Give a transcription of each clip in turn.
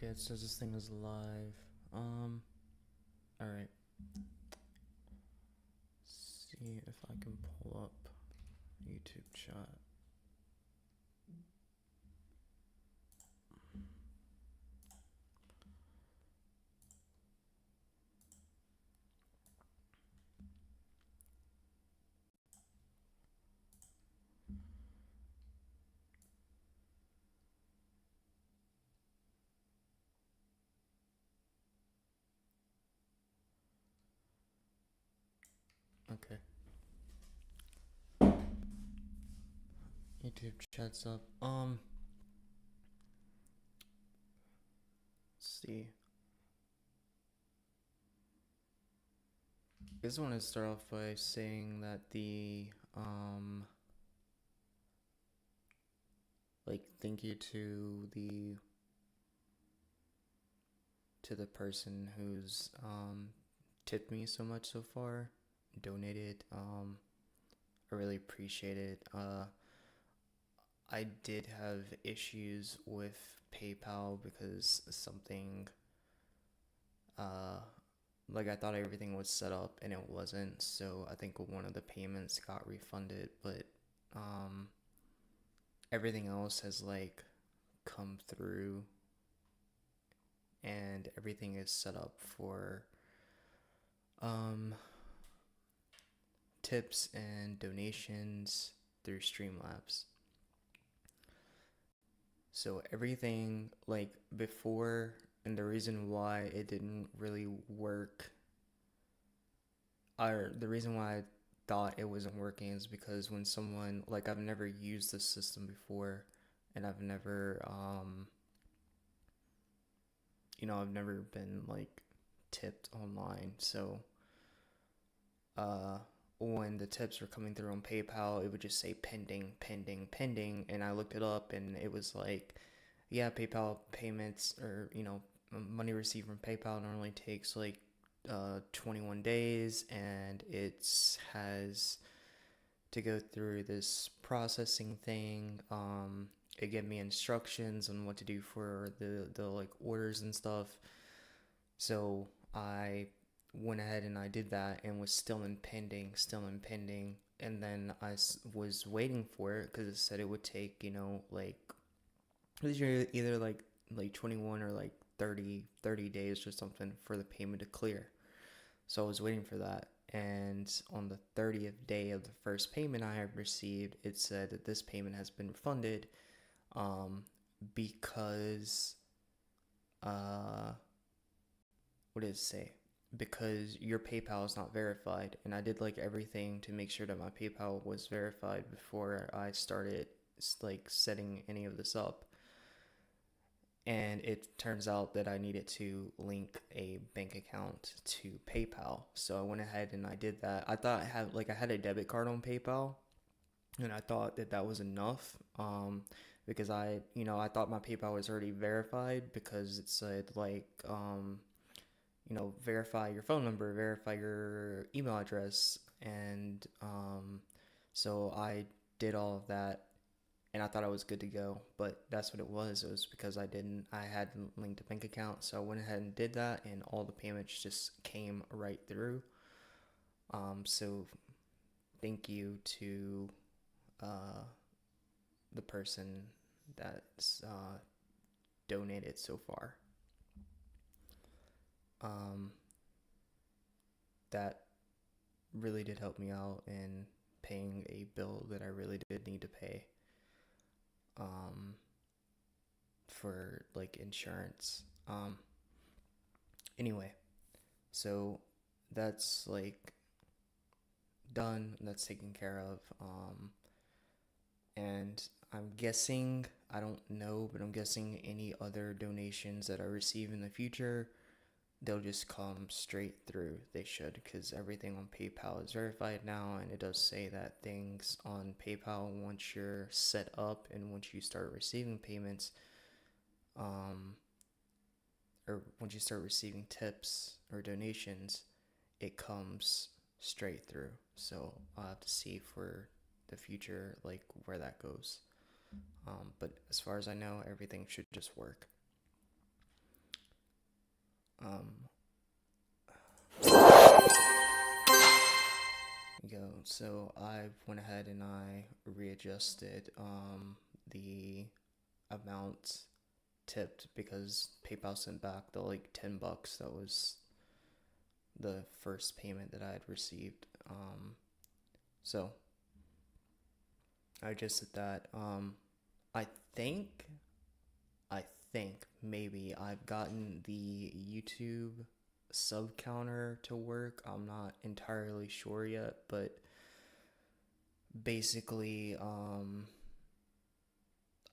Okay, it says this thing is live. Alright. See if I can pull up YouTube chat. Okay. YouTube chat's up. Let's see. I just want to start off by saying that thank you to the person who's tipped me so much so far, donated. I really appreciate it. I did have issues with PayPal because something, I thought everything was set up and it wasn't. So I think one of the payments got refunded, but everything else has come through and everything is set up for tips and donations through Streamlabs. So everything before, and the reason why it didn't really work, or the reason why I thought it wasn't working, is because when someone, I've never used this system before, and I've never I've never been tipped online. So when the tips were coming through on PayPal, it would just say pending, pending, pending, and I looked it up and it was yeah, PayPal payments, or money received from PayPal normally takes 21 days, and it has to go through this processing thing. It gave me instructions on what to do for the orders and stuff. So I went ahead and I did that, and was still in pending. And then I was waiting for it because it said it would take, it was either 21 or 30 days or something for the payment to clear. So I was waiting for that. And on the 30th day of the first payment I had received, it said that this payment has been refunded because, what did it say? Because your PayPal is not verified. And I did everything to make sure that my PayPal was verified before I started setting any of this up. And it turns out that I needed to link a bank account to PayPal. So I went ahead and I did that. I thought I had a debit card on PayPal, and I thought that was enough. Because I thought my PayPal was already verified, because it said verify your phone number, verify your email address, and so I did all of that, and I thought I was good to go. But that's what it was. It was because I hadn't linked a bank account. So I went ahead and did that, and all the payments just came right through. So thank you to the person that's donated so far. That really did help me out in paying a bill that I really did need to pay for insurance. Anyway, so that's done, that's taken care of. And I'm guessing, I don't know, but I'm guessing any other donations that I receive in the future, they'll just come straight through. They should, because everything on PayPal is verified now, and it does say that things on PayPal, once you're set up and once you start receiving payments, or once you start receiving tips or donations, it comes straight through. So I'll have to see for the future where that goes. But as far as I know, everything should just work. Um, so I went ahead and I readjusted the amount tipped because PayPal sent back the like $10 that was the first payment that I had received. So I just did that. I think I think maybe I've gotten the YouTube sub counter to work. I'm not entirely sure yet, but basically, I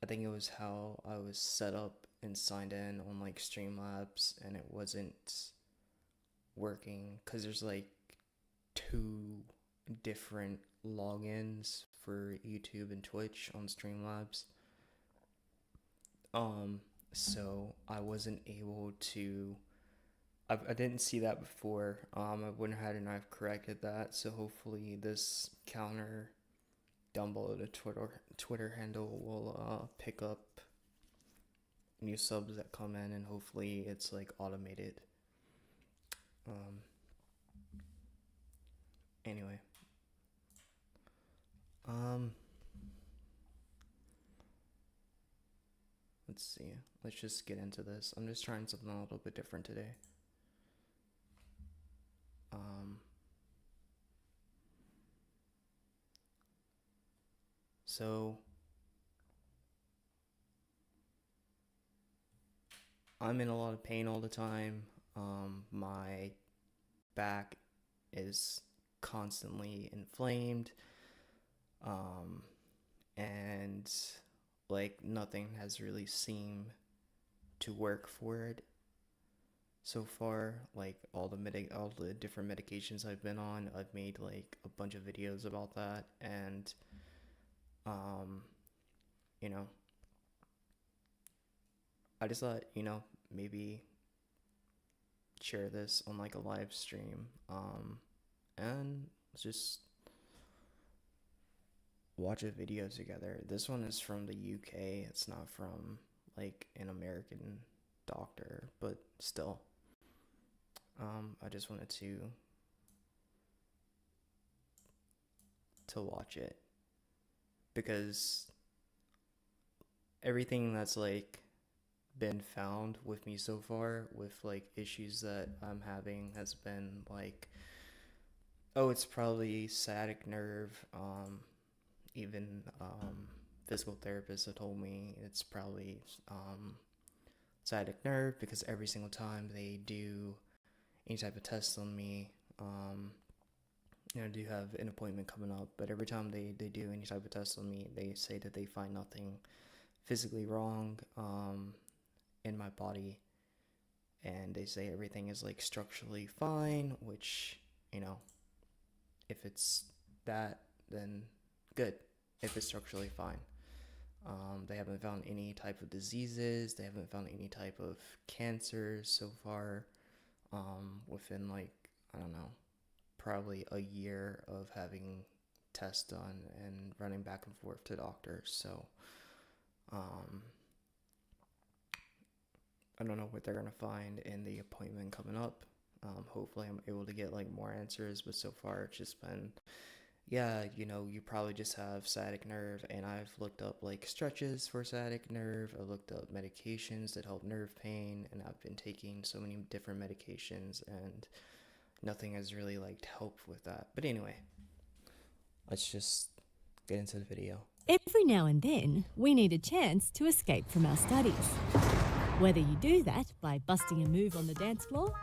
think it was how I was set up and signed in on like Streamlabs, and it wasn't working because there's like two different logins for YouTube and Twitch on Streamlabs. So I wasn't able to. I didn't see that before. I went ahead and I've corrected that. So hopefully this counter down below the Twitter handle will pick up new subs that come in, and hopefully it's like automated. Um. Anyway. Um. Let's see. Let's just get into this. I'm just trying something a little bit different today. So I'm in a lot of pain all the time. My back is constantly inflamed. And like nothing has really seemed to work for it so far. Like all the different medications I've been on, I've made like a bunch of videos about that, and you know, I just thought, maybe share this on like a live stream, and just watch a video together. This one is from the UK. It's not from like an American doctor, but still. I just wanted to watch it because everything that's like been found with me so far with like issues that I'm having has been like, oh, it's probably sciatic nerve. Even physical therapists have told me it's probably sciatic nerve because every single time they do any type of test on me, I do have an appointment coming up, but every time they do any type of test on me, they say that they find nothing physically wrong in my body, and they say everything is like structurally fine, which, if it's that, then good. If it's structurally fine. They haven't found any type of diseases. They haven't found any type of cancers so far. Within like, I don't know, probably a year of having tests done and running back and forth to doctors. So, I don't know what they're gonna find in the appointment coming up. Hopefully I'm able to get like more answers, but so far it's just been, yeah, you probably just have sciatic nerve, and I've looked up like stretches for sciatic nerve. I looked up medications that help nerve pain, and I've been taking so many different medications, and nothing has really like helped with that. But anyway, let's just get into the video. Every now and then, we need a chance to escape from our studies. Whether you do that by busting a move on the dance floor,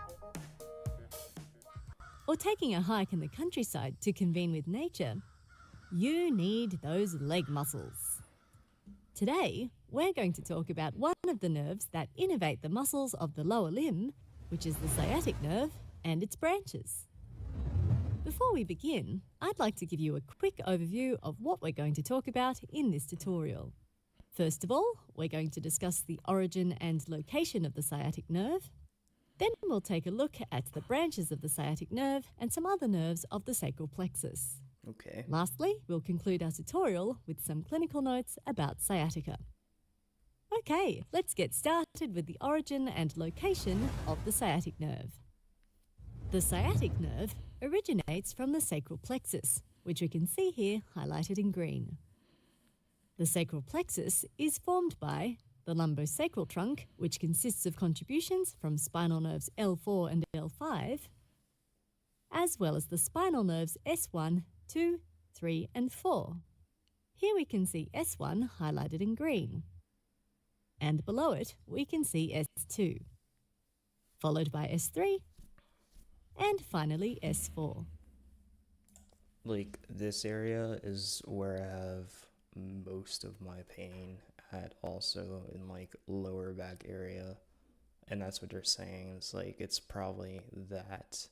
or taking a hike in the countryside to convene with nature, you need those leg muscles. Today, we're going to talk about one of the nerves that innervate the muscles of the lower limb, which is the sciatic nerve, and its branches. Before we begin, I'd like to give you a quick overview of what we're going to talk about in this tutorial. First of all, we're going to discuss the origin and location of the sciatic nerve. Then we'll take a look at the branches of the sciatic nerve and some other nerves of the sacral plexus. Okay. Lastly, we'll conclude our tutorial with some clinical notes about sciatica. Okay, let's get started with the origin and location of the sciatic nerve. The sciatic nerve originates from the sacral plexus, which we can see here highlighted in green. The sacral plexus is formed by the lumbosacral trunk, which consists of contributions from spinal nerves L4 and L5, as well as the spinal nerves S1, 2, 3, and 4. Here we can see S1 highlighted in green, and below it we can see S2, followed by S3, and finally S4. Like, this area is where I have most of my pain at, also in like lower back area, and that's what they're saying. It's like it's probably that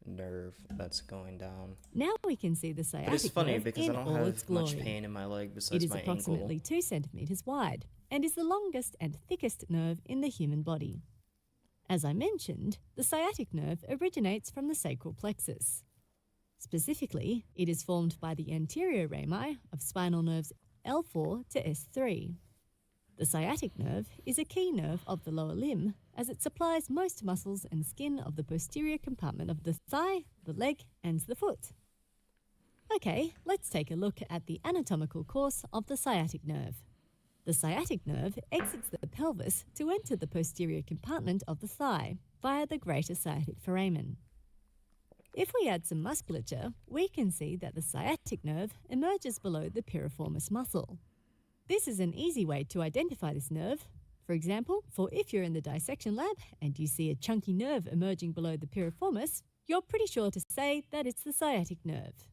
nerve that's going down. Now we can see the But it's sciatic funny nerve because I in don't all have its much glory. pain in my leg It besides is my approximately ankle. 2 centimeters wide and is the longest and thickest nerve in the human body. As I mentioned, the sciatic nerve originates from the sacral plexus. Specifically, it is formed by the anterior rami of spinal nerves L4 to S3. The sciatic nerve is a key nerve of the lower limb as it supplies most muscles and skin of the posterior compartment of the thigh, the leg, and the foot. Okay, let's take a look at the anatomical course of the sciatic nerve. The sciatic nerve exits the pelvis to enter the posterior compartment of the thigh via the greater sciatic foramen. If we add some musculature, we can see that the sciatic nerve emerges below the piriformis muscle. This is an easy way to identify this nerve. For example, for if you're in the dissection lab and you see a chunky nerve emerging below the piriformis, you're pretty sure to say that it's the sciatic nerve.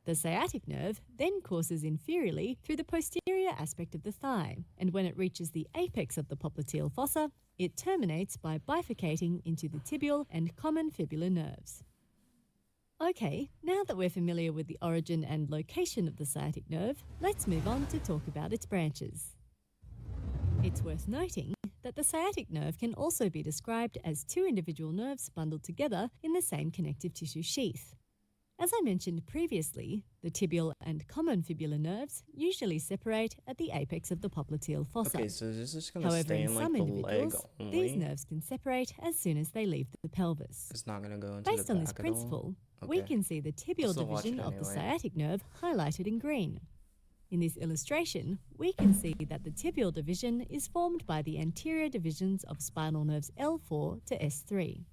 The sciatic nerve then courses inferiorly through the posterior aspect of the thigh, and when it reaches the apex of the popliteal fossa, it terminates by bifurcating into the tibial and common fibular nerves. Okay, now that we're familiar with the origin and location of the sciatic nerve, let's move on to talk about its branches. It's worth noting that the sciatic nerve can also be described as two individual nerves bundled together in the same connective tissue sheath. As I mentioned previously, the tibial and common fibular nerves usually separate at the apex of the popliteal fossa. Okay, so is this just gonna However, stay in in like some the leg individuals, only? these nerves can separate as soon as they leave the pelvis. It's not gonna go into Based the on this back at all? principle, we Okay. can see the tibial still watch division it of the anyway. sciatic nerve highlighted in green. In this illustration, we can see that the tibial division is formed by the anterior divisions of spinal nerves L4 to S3.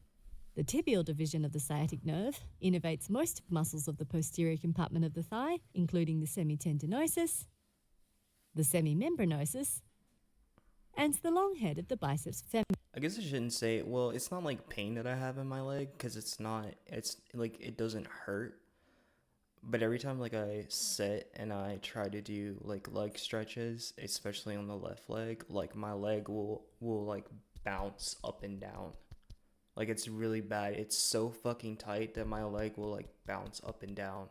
The tibial division of the sciatic nerve innervates most muscles of the posterior compartment of the thigh, including the semitendinosus, the semimembranosus, and the long head of the biceps femoris. I guess I shouldn't say, well, it's not like pain that I have in my leg, because it's like, it doesn't hurt. But every time like I sit and I try to do like leg stretches, especially on the left leg, like my leg will like bounce up and down. Like, it's really bad. It's so fucking tight that my leg will like bounce up and down.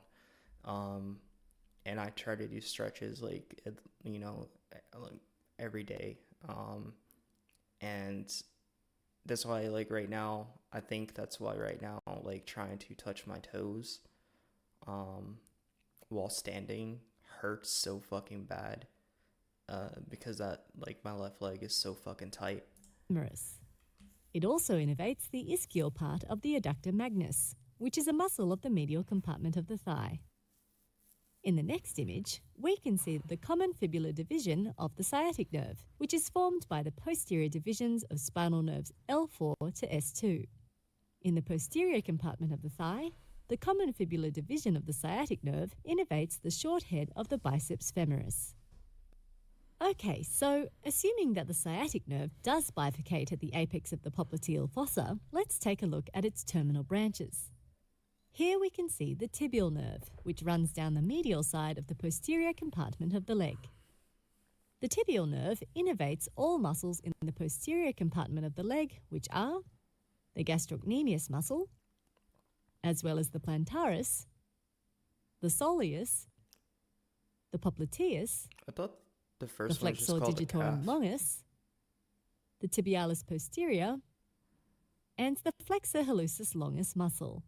And I try to do stretches like every day. And that's why like right now, I think that's why right now like trying to touch my toes while standing hurts so fucking bad, because that like my left leg is so fucking tight. It also innervates the ischial part of the adductor magnus, which is a muscle of the medial compartment of the thigh. In the next image, we can see the common fibular division of the sciatic nerve, which is formed by the posterior divisions of spinal nerves L4 to S2. In the posterior compartment of the thigh, the common fibular division of the sciatic nerve innervates the short head of the biceps femoris. Okay, so assuming that the sciatic nerve does bifurcate at the apex of the popliteal fossa, let's take a look at its terminal branches. Here we can see the tibial nerve, which runs down the medial side of the posterior compartment of the leg. The tibial nerve innervates all muscles in the posterior compartment of the leg, which are the gastrocnemius muscle, as well as the plantaris, the soleus, the popliteus, I thought the the first one was just flexor called the digitorum calf. longus, the tibialis posterior, and the flexor hallucis longus muscle.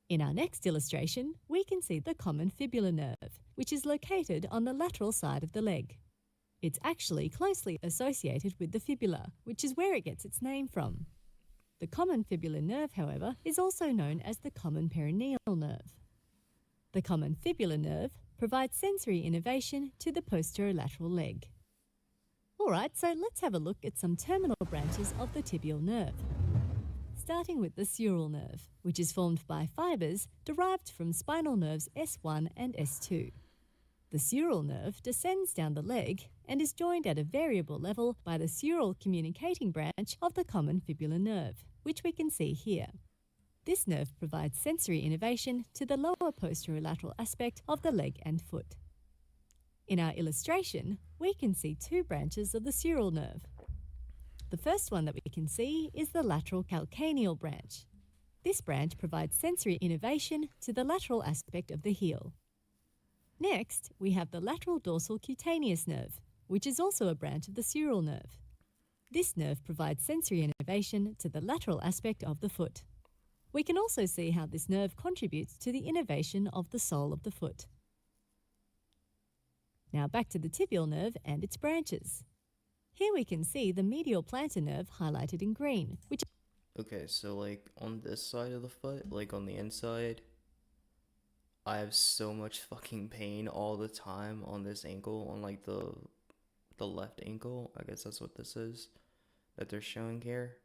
In our next illustration, we can see the common fibular nerve, which is located on the lateral side of the leg. It's actually closely associated with the fibula, which is where it gets its name from. The common fibular nerve, however, is also known as the common peroneal nerve. The common fibular nerve provides sensory innervation to the posterolateral leg. Alright, so let's have a look at some terminal branches of the tibial nerve. Starting with the sural nerve, which is formed by fibres derived from spinal nerves S1 and S2. The sural nerve descends down the leg and is joined at a variable level by the sural communicating branch of the common fibular nerve, which we can see here. This nerve provides sensory innervation to the lower posterolateral aspect of the leg and foot. In our illustration, we can see two branches of the sural nerve. The first one that we can see is the lateral calcaneal branch. This branch provides sensory innervation to the lateral aspect of the heel. Next, we have the lateral dorsal cutaneous nerve, which is also a branch of the sural nerve. This nerve provides sensory innervation to the lateral aspect of the foot. We can also see how this nerve contributes to the innervation of the sole of the foot. Now back to the tibial nerve and its branches. Here we can see the medial plantar nerve highlighted in green, which... Okay, so like on this side of the foot, like on the inside, I have so much fucking pain all the time on this ankle, on like the left ankle. I guess that's what this is that they're showing here.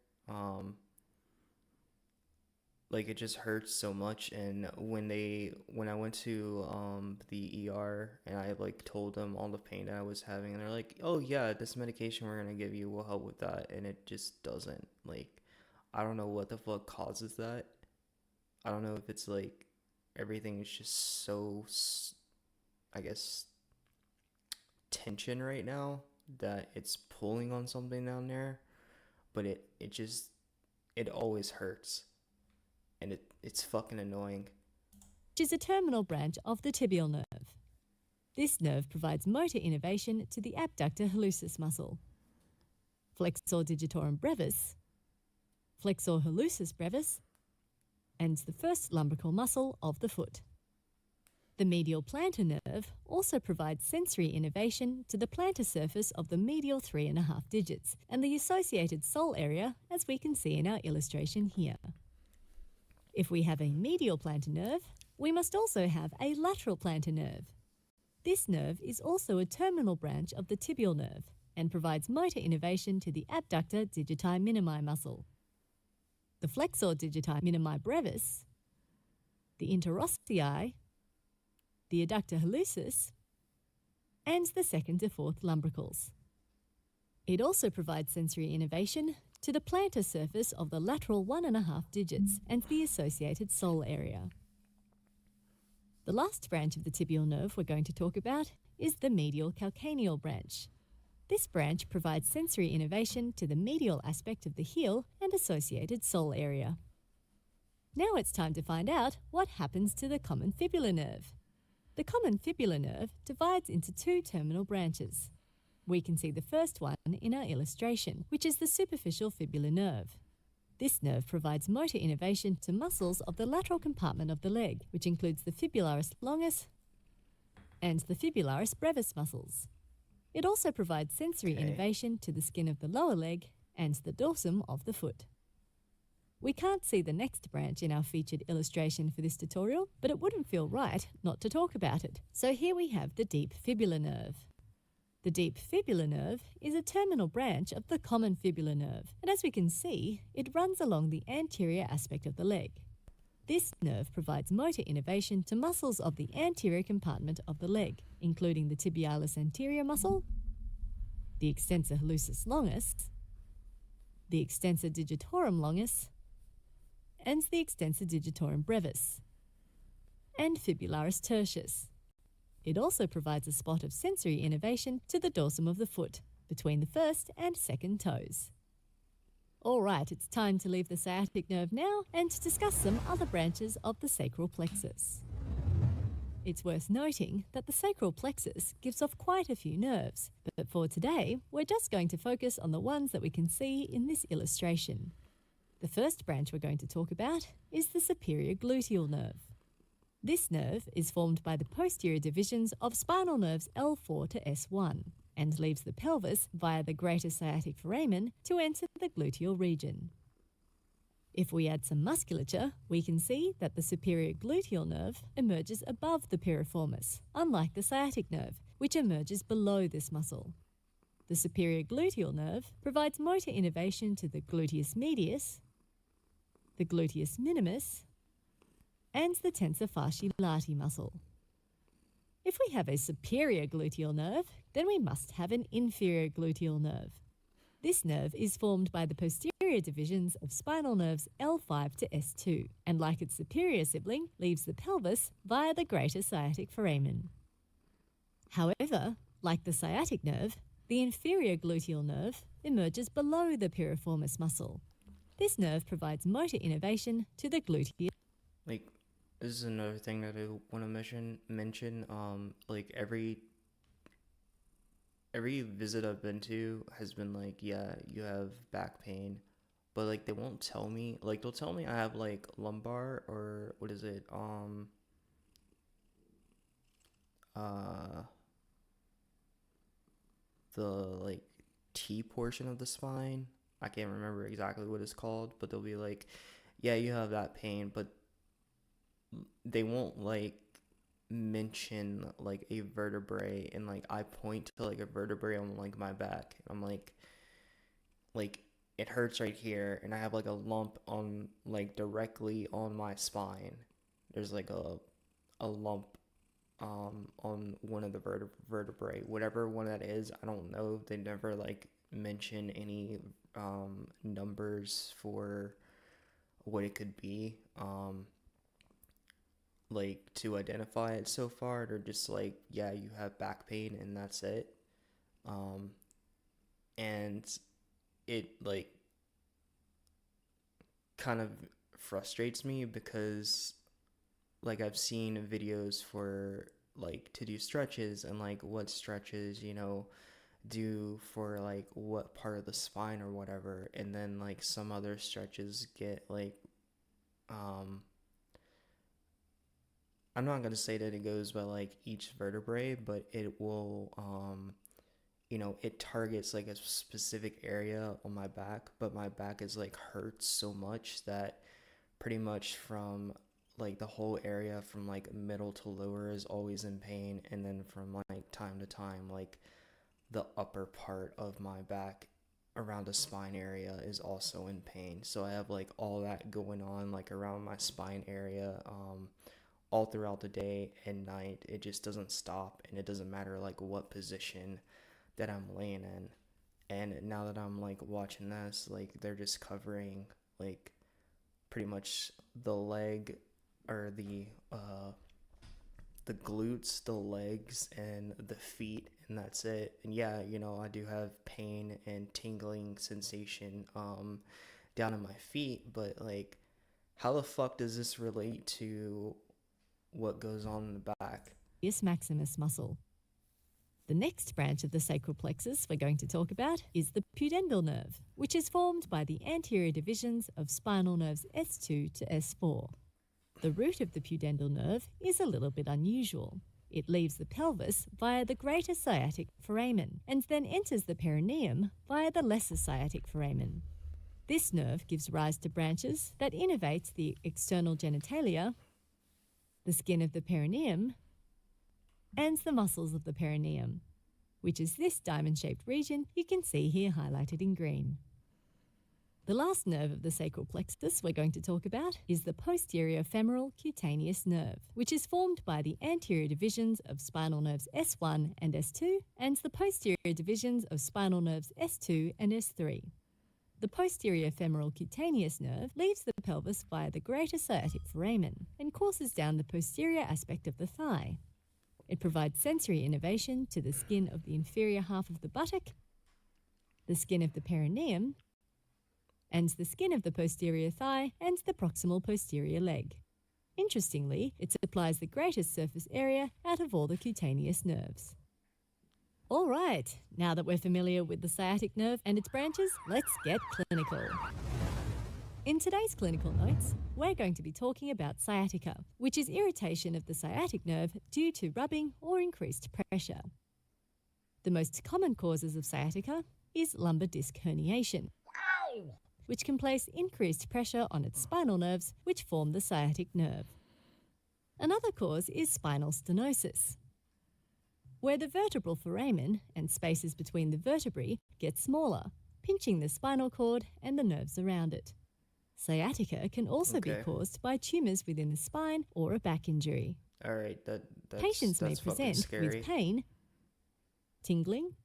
Like it just hurts so much, and when I went to the ER and I like told them all the pain that I was having, and they're like, "Oh yeah, this medication we're gonna give you will help with that," and it just doesn't. Like, I don't know what the fuck causes that. I don't know if it's like everything is just so, I guess, tension right now that it's pulling on something down there, but it always hurts. And it's fucking annoying. Which is a terminal branch of the tibial nerve. This nerve provides motor innervation to the abductor hallucis muscle, flexor digitorum brevis, flexor hallucis brevis, and the first lumbrical muscle of the foot. The medial plantar nerve also provides sensory innervation to the plantar surface of the medial 3.5 digits and the associated sole area, as we can see in our illustration here. If we have a medial plantar nerve, we must also have a lateral plantar nerve. This nerve is also a terminal branch of the tibial nerve and provides motor innervation to the abductor digiti minimi muscle, the flexor digiti minimi brevis, the interossei, the adductor hallucis, and the second to fourth lumbricals. It also provides sensory innervation to the plantar surface of the lateral 1.5 digits and the associated sole area. The last branch of the tibial nerve we're going to talk about is the medial calcaneal branch. This branch provides sensory innervation to the medial aspect of the heel and associated sole area. Now it's time to find out what happens to the common fibular nerve. The common fibular nerve divides into two terminal branches. We can see the first one in our illustration, which is the superficial fibular nerve. This nerve provides motor innervation to muscles of the lateral compartment of the leg, which includes the fibularis longus and the fibularis brevis muscles. It also provides sensory innervation to the skin of the lower leg and the dorsum of the foot. We can't see the next branch in our featured illustration for this tutorial, but it wouldn't feel right not to talk about it. So here we have the deep fibular nerve. The deep fibular nerve is a terminal branch of the common fibular nerve, and as we can see, it runs along the anterior aspect of the leg. This nerve provides motor innervation to muscles of the anterior compartment of the leg, including the tibialis anterior muscle, the extensor hallucis longus, the extensor digitorum longus, and the extensor digitorum brevis, and fibularis tertius. It also provides a spot of sensory innervation to the dorsum of the foot, between the first and second toes. All right, it's time to leave the sciatic nerve now and to discuss some other branches of the sacral plexus. It's worth noting that the sacral plexus gives off quite a few nerves, but for today, we're just going to focus on the ones that we can see in this illustration. The first branch we're going to talk about is the superior gluteal nerve. This nerve is formed by the posterior divisions of spinal nerves L4 to S1. and leaves the pelvis via the greater sciatic foramen to enter the gluteal region. If we add some musculature, we can see that the superior gluteal nerve emerges above the piriformis, unlike the sciatic nerve, which emerges below this muscle. The superior gluteal nerve provides motor innervation to the gluteus medius, the gluteus minimus, and the tensor fasciae lati muscle. If we have a superior gluteal nerve, then we must have an inferior gluteal nerve. This nerve is formed by the posterior divisions of spinal nerves L5 to S2, and like its superior sibling, leaves the pelvis via the greater sciatic foramen. However, like the sciatic nerve, the inferior gluteal nerve emerges below the piriformis muscle. This nerve provides motor innervation to the gluteus. Like, this is another thing that I want to mention. Like every visit I've been to has been like, yeah, you have back pain, but like they won't tell me. Like they'll tell me I have like lumbar or what is it? The like T portion of the spine. I can't remember exactly what it's called, but they'll be like, yeah, you have that pain, but they won't like mention like a vertebrae, and like I point to like a vertebrae on like my back. I'm like it hurts right here, and I have like a lump on like directly on my spine. There's like a lump on one of the vertebrae, whatever one that is. I don't know. They never like mention any numbers for what it could be. Like to identify it so far. They're just like, yeah, you have back pain and that's it. And it like kind of frustrates me because like I've seen videos for like to do stretches and like what stretches, do for like what part of the spine or whatever, and then like some other stretches get like I'm not going to say that it goes by like each vertebrae, but it will it targets like a specific area on my back, but my back is like hurts so much that pretty much from like the whole area from like middle to lower is always in pain, and then from like time to time like the upper part of my back around the spine area is also in pain. So I have like all that going on like around my spine area all throughout the day and night. It just doesn't stop, and it doesn't matter like what position that I'm laying in. And now that I'm like watching this, like they're just covering like pretty much the leg or the glutes, the legs, and the feet, and that's it. And yeah, I do have pain and tingling sensation down in my feet, but like how the fuck does this relate to what goes on in the back? Maximus muscle. The next branch of the sacral plexus we're going to talk about is the pudendal nerve, which is formed by the anterior divisions of spinal nerves S2 to S4. The root of the pudendal nerve is a little bit unusual. It leaves the pelvis via the greater sciatic foramen and then enters the perineum via the lesser sciatic foramen. This nerve gives rise to branches that innervates the external genitalia, the skin of the perineum, and the muscles of the perineum, which is this diamond-shaped region you can see here highlighted in green. The last nerve of the sacral plexus we're going to talk about is the posterior femoral cutaneous nerve, which is formed by the anterior divisions of spinal nerves S1 and S2 and the posterior divisions of spinal nerves S2 and S3. The posterior femoral cutaneous nerve leaves the pelvis via the greater sciatic foramen and courses down the posterior aspect of the thigh. It provides sensory innervation to the skin of the inferior half of the buttock, the skin of the perineum, and the skin of the posterior thigh and the proximal posterior leg. Interestingly, it supplies the greatest surface area out of all the cutaneous nerves. All right, now that we're familiar with the sciatic nerve and its branches, let's get clinical. In today's clinical notes, we're going to be talking about sciatica, which is irritation of the sciatic nerve due to rubbing or increased pressure. The most common causes of sciatica is lumbar disc herniation, which can place increased pressure on its spinal nerves, which form the sciatic nerve. Another cause is spinal stenosis, where the vertebral foramen and spaces between the vertebrae get smaller, pinching the spinal cord and the nerves around it. Sciatica can also be Okay. caused by tumours within the spine or a back injury. All right, Patients may that's fucking present scary. with pain, tingling,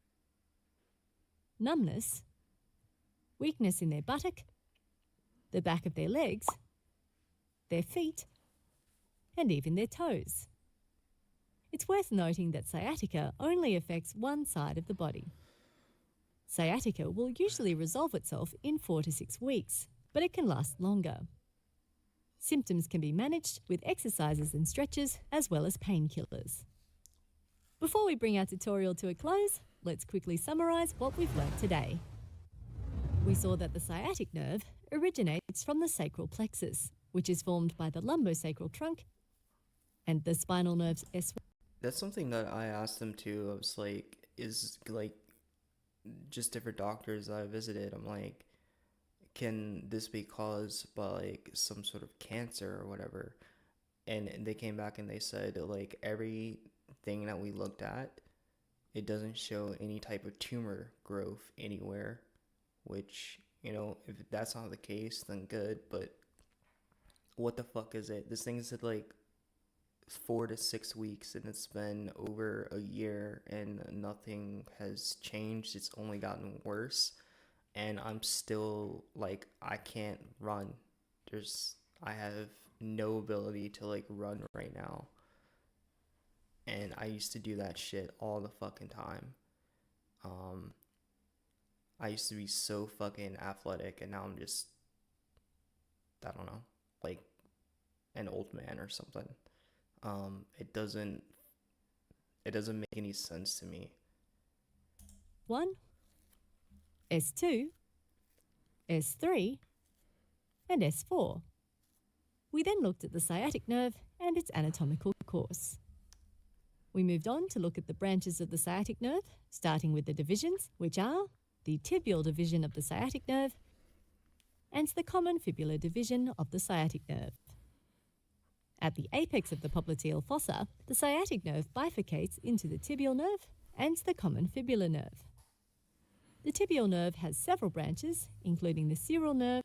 numbness, weakness in their buttock, the back of their legs, their feet, and even their toes. It's worth noting that sciatica only affects one side of the body. Sciatica will usually resolve itself in 4 to 6 weeks, but it can last longer. Symptoms can be managed with exercises and stretches as well as painkillers. Before we bring our tutorial to a close, let's quickly summarise what we've learnt today. We saw that the sciatic nerve originates from the sacral plexus, which is formed by the lumbosacral trunk and the spinal nerves S1. That's something that I asked them too. I was like, is like just different doctors that I visited. I'm like, can this be caused by like some sort of cancer or whatever? And they came back and they said like everything that we looked at, it doesn't show any type of tumor growth anywhere, which, you know, if that's not the case, then good, but what the fuck is it? This thing said like 4 to 6 weeks and it's been over a year and nothing has changed. It's only gotten worse. And I'm still like, I can't run. I have no ability to like run right now. And I used to do that shit all the fucking time. I used to be so fucking athletic, and now I'm just, I don't know, like an old man or something. It doesn't make any sense to me. S1, S2, S3, and S4. We then looked at the sciatic nerve and its anatomical course. We moved on to look at the branches of the sciatic nerve, starting with the divisions, which are the tibial division of the sciatic nerve and the common fibular division of the sciatic nerve. At the apex of the popliteal fossa, the sciatic nerve bifurcates into the tibial nerve and the common fibular nerve. The tibial nerve has several branches, including the sural nerve,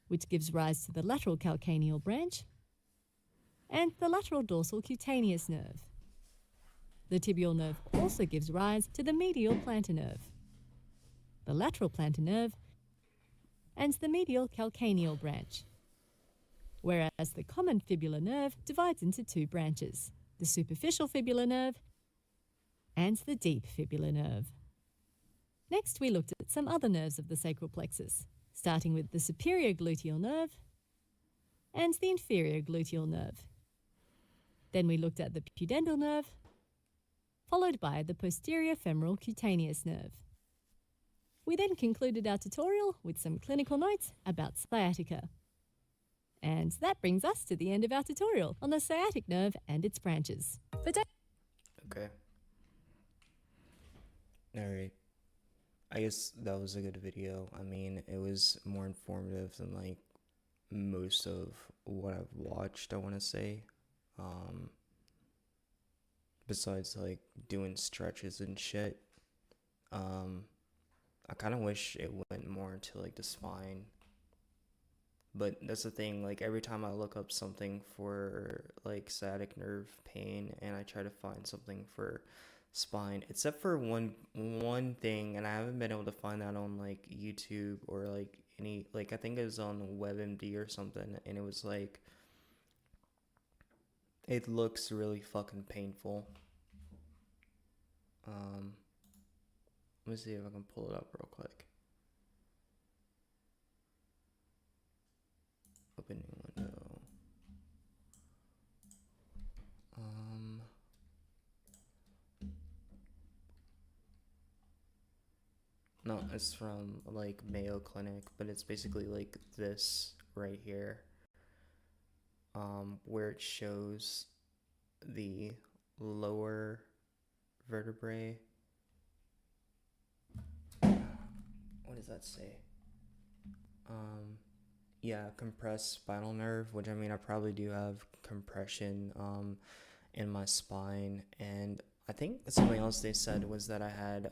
which gives rise to the lateral calcaneal branch, and the lateral dorsal cutaneous nerve. The tibial nerve also gives rise to the medial plantar nerve, the lateral plantar nerve, and the medial calcaneal branch, whereas the common fibular nerve divides into 2 branches, the superficial fibular nerve and the deep fibular nerve. Next, we looked at some other nerves of the sacral plexus, starting with the superior gluteal nerve and the inferior gluteal nerve. Then we looked at the pudendal nerve, followed by the posterior femoral cutaneous nerve. We then concluded our tutorial with some clinical notes about sciatica. And that brings us to the end of our tutorial on the sciatic nerve and its branches. Okay. Alright. I guess that was a good video. I mean, it was more informative than like most of what I've watched, I want to say. Besides like doing stretches and shit. I kind of wish it went more into like the spine. But that's the thing, like every time I look up something for like sciatic nerve pain and I try to find something for spine, except for one thing, and I haven't been able to find that on like YouTube or like any, like I think it was on WebMD or something, and it was like, it looks really fucking painful. Let me see if I can pull it up real quick. Open new window. No, it's from like Mayo Clinic, but it's basically like this right here, where it shows the lower vertebrae. What does that say? Yeah, compressed spinal nerve, which I mean, I probably do have compression in my spine. And I think something else they said was that I had,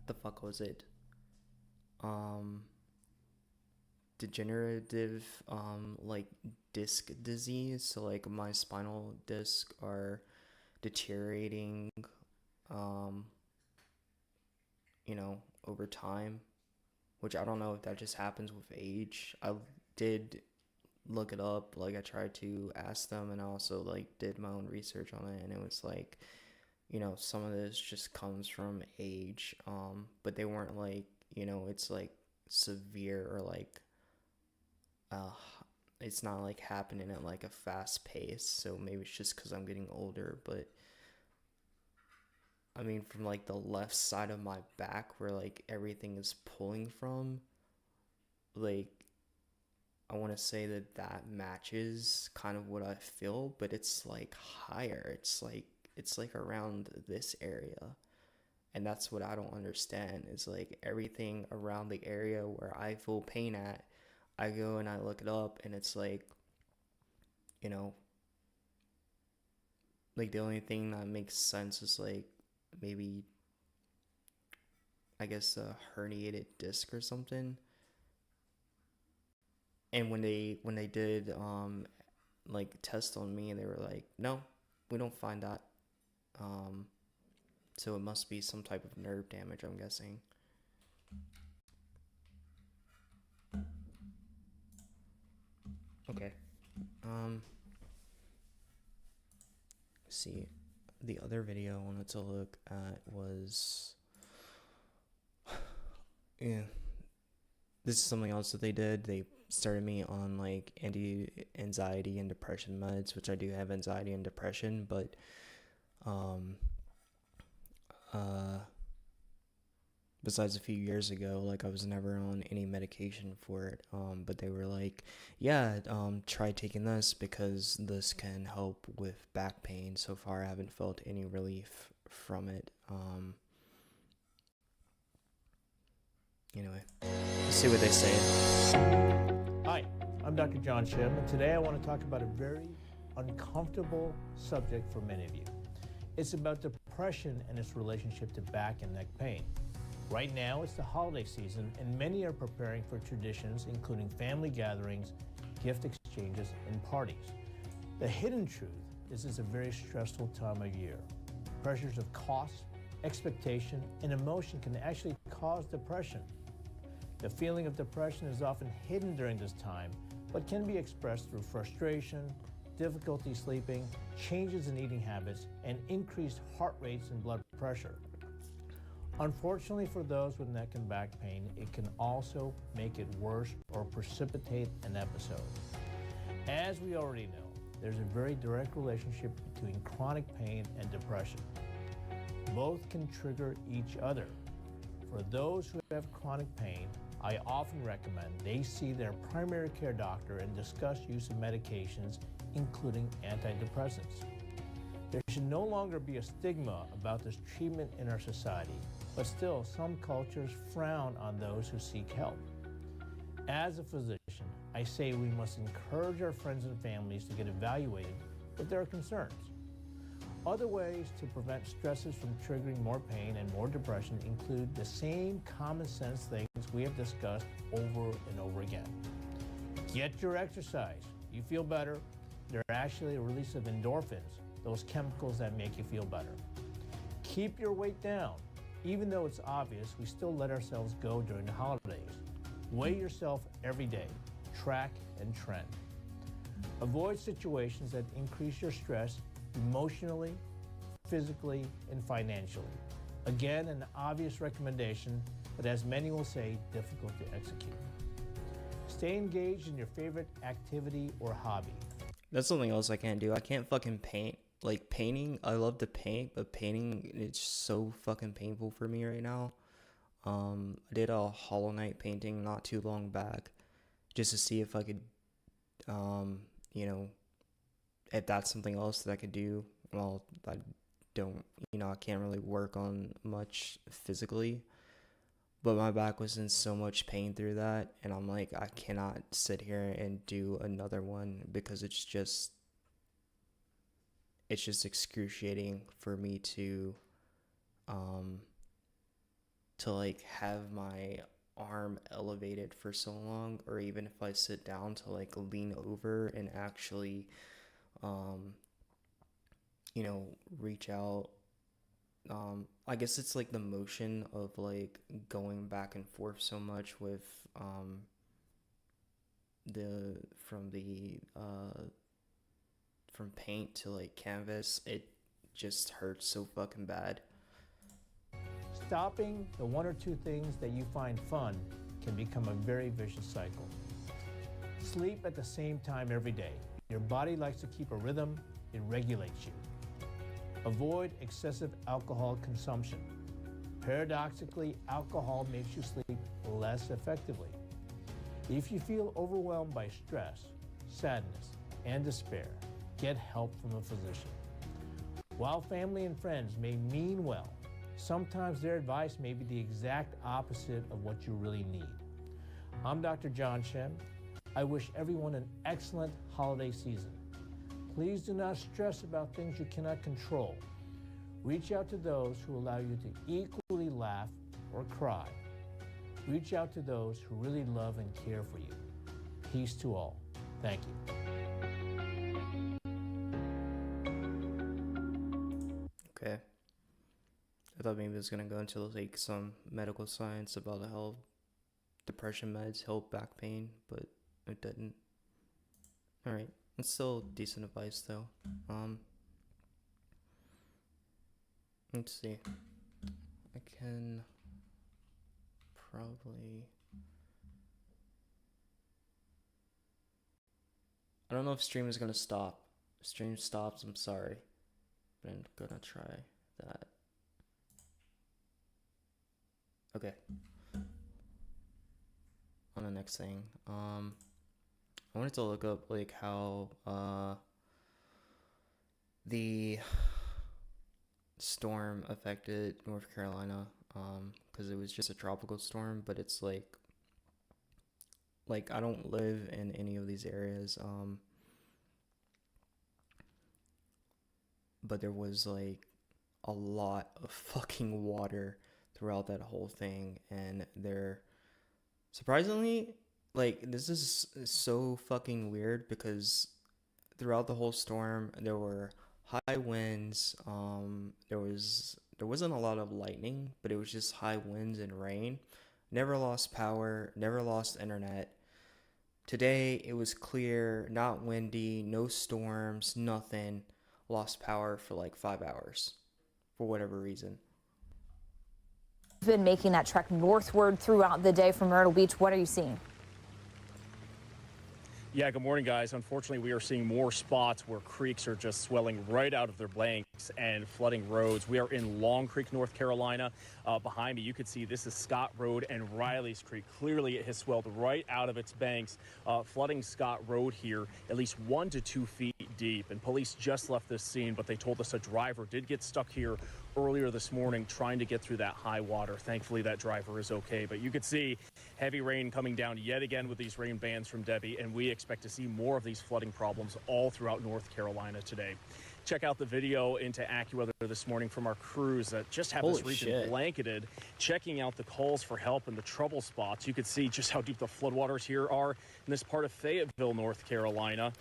the fuck was it? Um, Degenerative, like disc disease. So, like, my spinal disc are deteriorating, um, over time, which I don't know if that just happens with age. I did look it up, like I tried to ask them, and I also like did my own research on it, and it was like, some of this just comes from age, but they weren't like, it's like severe or like, uh it's not like happening at like a fast pace, so maybe it's just because I'm getting older. But I mean, from like the left side of my back where like everything is pulling from, like, I want to say that that matches kind of what I feel, but it's like higher. It's like around this area. And that's what I don't understand, is like everything around the area where I feel pain at, I go and I look it up, and it's you know, like the only thing that makes sense is like maybe, I guess, a herniated disc or something. And when they did like test on me, they were like, no, we don't find that. Um, so it must be some type of nerve damage, I'm guessing. Okay. Um, see, the other video I wanted to look at was, yeah, this is something else that they did. They started me on like anti-anxiety and depression meds, which I do have anxiety and depression, but um, uh, besides a few years ago, like I was never on any medication for it. But they were like, yeah, try taking this because this can help with back pain. So far, I haven't felt any relief from it. Anyway, let's see what they say. Hi, I'm Dr. John Shim, and today I want to talk about a very uncomfortable subject for many of you. It's about depression and its relationship to back and neck pain. Right now, it's the holiday season, and many are preparing for traditions including family gatherings, gift exchanges, and parties. The hidden truth is it's a very stressful time of year. Pressures of cost, expectation, and emotion can actually cause depression. The feeling of depression is often hidden during this time, but can be expressed through frustration, difficulty sleeping, changes in eating habits, and increased heart rates and blood pressure. Unfortunately for those with neck and back pain, it can also make it worse or precipitate an episode. As we already know, there's a very direct relationship between chronic pain and depression. Both can trigger each other. For those who have chronic pain, I often recommend they see their primary care doctor and discuss use of medications, including antidepressants. There should no longer be a stigma about this treatment in our society, but still some cultures frown on those who seek help. As a physician, I say we must encourage our friends and families to get evaluated if there are concerns. Other ways to prevent stresses from triggering more pain and more depression include the same common sense things we have discussed over and over again. Get your exercise. You feel better. They're actually a release of endorphins, those chemicals that make you feel better. Keep your weight down. Even though it's obvious, we still let ourselves go during the holidays. Weigh yourself every day. Track and trend. Avoid situations that increase your stress emotionally, physically, and financially. Again, an obvious recommendation, but as many will say, difficult to execute. Stay engaged in your favorite activity or hobby. That's something else I can't do. I can't fucking paint. Like painting, I love to paint, but painting, it's so fucking painful for me right now. I did a Hollow Knight painting not too long back, just to see if I could, you know, if that's something else that I could do. Well, I don't, I can't really work on much physically. But my back was in so much pain through that, and I'm like, I cannot sit here and do another one because it's just excruciating for me to like have my arm elevated for so long, or even if I sit down to like lean over and actually reach out. I guess it's like the motion of like going back and forth so much with from paint to like canvas, it just hurts so fucking bad. Stopping the one or two things that you find fun can become a very vicious cycle. Sleep at the same time every day. Your body likes to keep a rhythm, it regulates you. Avoid excessive alcohol consumption. Paradoxically, alcohol makes you sleep less effectively. If you feel overwhelmed by stress, sadness, and despair, get help from a physician. While family and friends may mean well, sometimes their advice may be the exact opposite of what you really need. I'm Dr. John Shem. I wish everyone an excellent holiday season. Please do not stress about things you cannot control. Reach out to those who allow you to equally laugh or cry. Reach out to those who really love and care for you. Peace to all. Thank you. Okay. I thought maybe it was going to go into like some medical science about how depression meds help back pain, but it didn't. All right. It's still decent advice though. Let's see. I can probably... I don't know if stream is gonna stop. If stream stops, I'm sorry. But I'm gonna try that. Okay. On the next thing. I wanted to look up like how the storm affected North Carolina, because it was just a tropical storm, but it's like I don't live in any of these areas, but there was like a lot of fucking water throughout that whole thing, and there, surprisingly, like, this is so fucking weird because throughout the whole storm there were high winds. There wasn't a lot of lightning, but it was just high winds and rain. Never lost power, never lost internet. Today it was clear, not windy, no storms, nothing. Lost power for like 5 hours for whatever reason. Been making that trek northward throughout the day from Myrtle Beach. What are you seeing? Yeah, good morning, guys. Unfortunately, we are seeing more spots where creeks are just swelling right out of their banks and flooding roads. We are in Long Creek, North Carolina. Behind me, you can see this is Scott Road and Riley's Creek. Clearly, it has swelled right out of its banks, flooding Scott Road here at least 1 to 2 feet deep. And police just left this scene, but they told us a driver did get stuck here earlier this morning trying to get through that high water. Thankfully, that driver is okay. But you could see heavy rain coming down yet again with these rain bands from Debbie, and we expect to see more of these flooding problems all throughout North Carolina today. Check out the video into AccuWeather this morning from our crews that just have this region blanketed, checking out the calls for help and the trouble spots. You can see just how deep the floodwaters here are in this part of Fayetteville, North Carolina.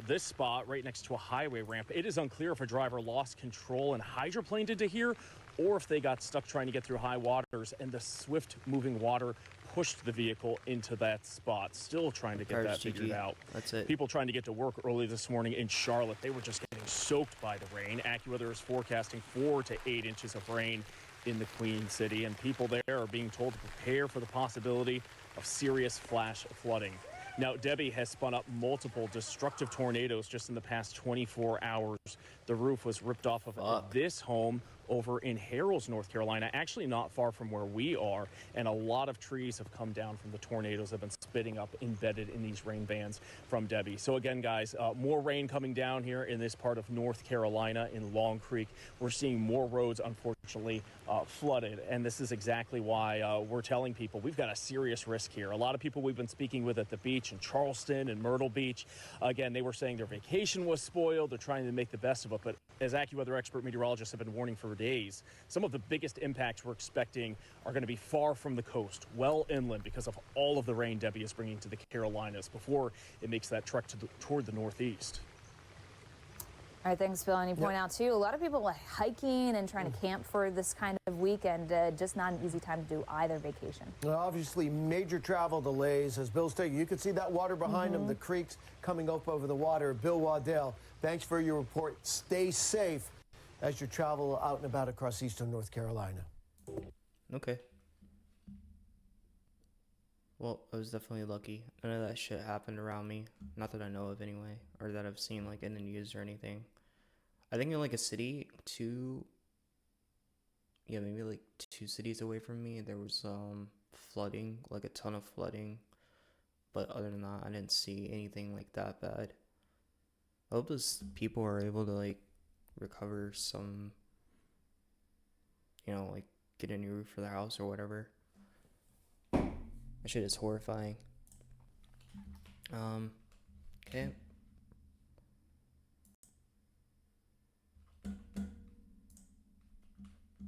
This spot right next to a highway ramp. It is unclear if a driver lost control and hydroplaned into here, or if they got stuck trying to get through high waters and the swift moving water pushed the vehicle into that spot. Still trying to get that figured out. That's it. People trying to get to work early this morning in Charlotte, they were just getting soaked by the rain. AccuWeather is forecasting 4 to 8 inches of rain in the Queen City, and people there are being told to prepare for the possibility of serious flash flooding. Now, Debbie has spun up multiple destructive tornadoes just in the past 24 hours. The roof was ripped off of this home over in Harrells, North Carolina, actually not far from where we are. And a lot of trees have come down from the tornadoes that have been spitting up embedded in these rain bands from Debbie. So again, guys, more rain coming down here in this part of North Carolina in Long Creek. We're seeing more roads, unfortunately, flooded. And this is exactly why we're telling people we've got a serious risk here. A lot of people we've been speaking with at the beach in Charleston and Myrtle Beach, again, they were saying their vacation was spoiled. They're trying to make the best of it. But as AccuWeather expert meteorologists have been warning for days, some of the biggest impacts we're expecting are going to be far from the coast, well inland, because of all of the rain Debbie is bringing to the Carolinas before it makes that trek toward the northeast. All right, thanks, Phil. And you point out, too, a lot of people are hiking and trying to camp for this kind of weekend. Just not an easy time to do either vacation. Well, obviously, major travel delays. As Bill's taking, you can see that water behind him, the creeks coming up over the water. Bill Waddell, thanks for your report. Stay safe as you travel out and about across eastern North Carolina. Okay. Well, I was definitely lucky. None of that shit happened around me. Not that I know of anyway, or that I've seen like in the news or anything. I think in like a city, maybe like 2 cities away from me, there was flooding, like a ton of flooding. But other than that, I didn't see anything like that bad. I hope those people are able to like recover some, like get a new roof for their house or whatever. That shit is horrifying. Okay.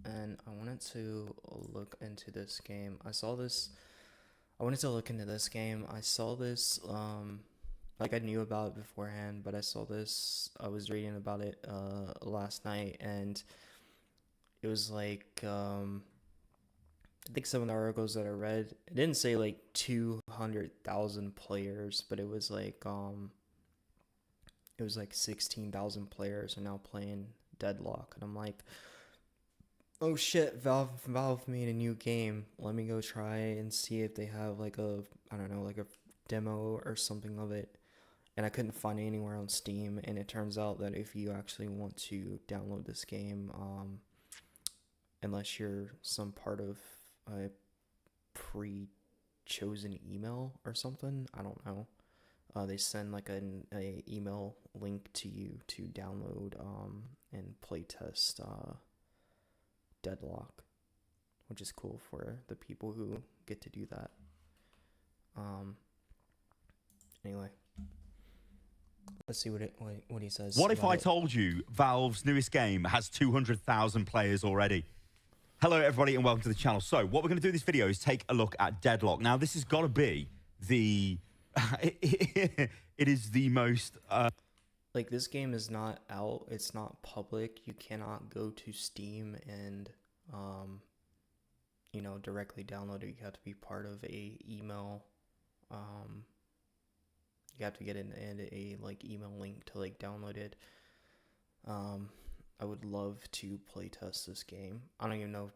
And I wanted to look into this game. I wanted to look into this game. I saw this, like I knew about it beforehand, but I was reading about it, last night, and it was like, I think some of the articles that I read, it didn't say like 200,000 players, but it was like 16,000 players are now playing Deadlock, and I'm like, oh shit, Valve made a new game. Let me go try and see if they have like a demo or something of it. And I couldn't find it anywhere on Steam, and it turns out that if you actually want to download this game, unless you're some part of a pre-chosen email or something, I don't know, they send like an email link to you to download and playtest Deadlock, which is cool for the people who get to do that. Anyway, let's see what he says. What if I told you Valve's newest game has 200,000 players already? Hello, everybody, and welcome to the channel. So what we're going to do in this video is take a look at Deadlock. Now, this has got to be the... it is the most... Like, this game is not out. It's not public. You cannot go to Steam and, directly download it. You have to be part of a email. You have to get a email link to, like, download it. I would love to playtest this game. I don't even know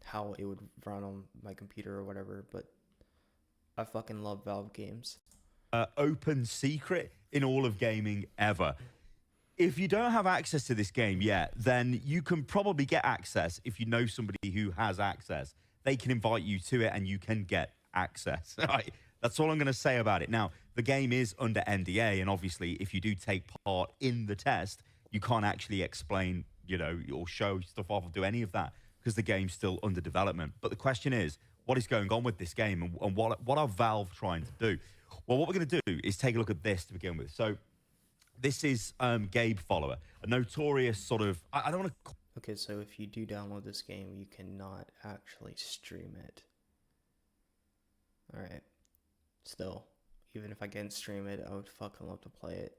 how it would run on my computer or whatever, but I fucking love Valve games. Open secret in all of gaming ever. If you don't have access to this game yet, then you can probably get access if you know somebody who has access. They can invite you to it and you can get access. Right? That's all I'm going to say about it. Now, the game is under NDA, and obviously if you do take part in the test, you can't actually explain, or show stuff off or do any of that because the game's still under development. But the question is, what is going on with this game, and what are Valve trying to do? Well, what we're going to do is take a look at this to begin with. So this is Gabe Follower, a notorious sort of... I don't want to... Okay, so if you do download this game, you cannot actually stream it. Alright. Still, even if I can't stream it, I would fucking love to play it.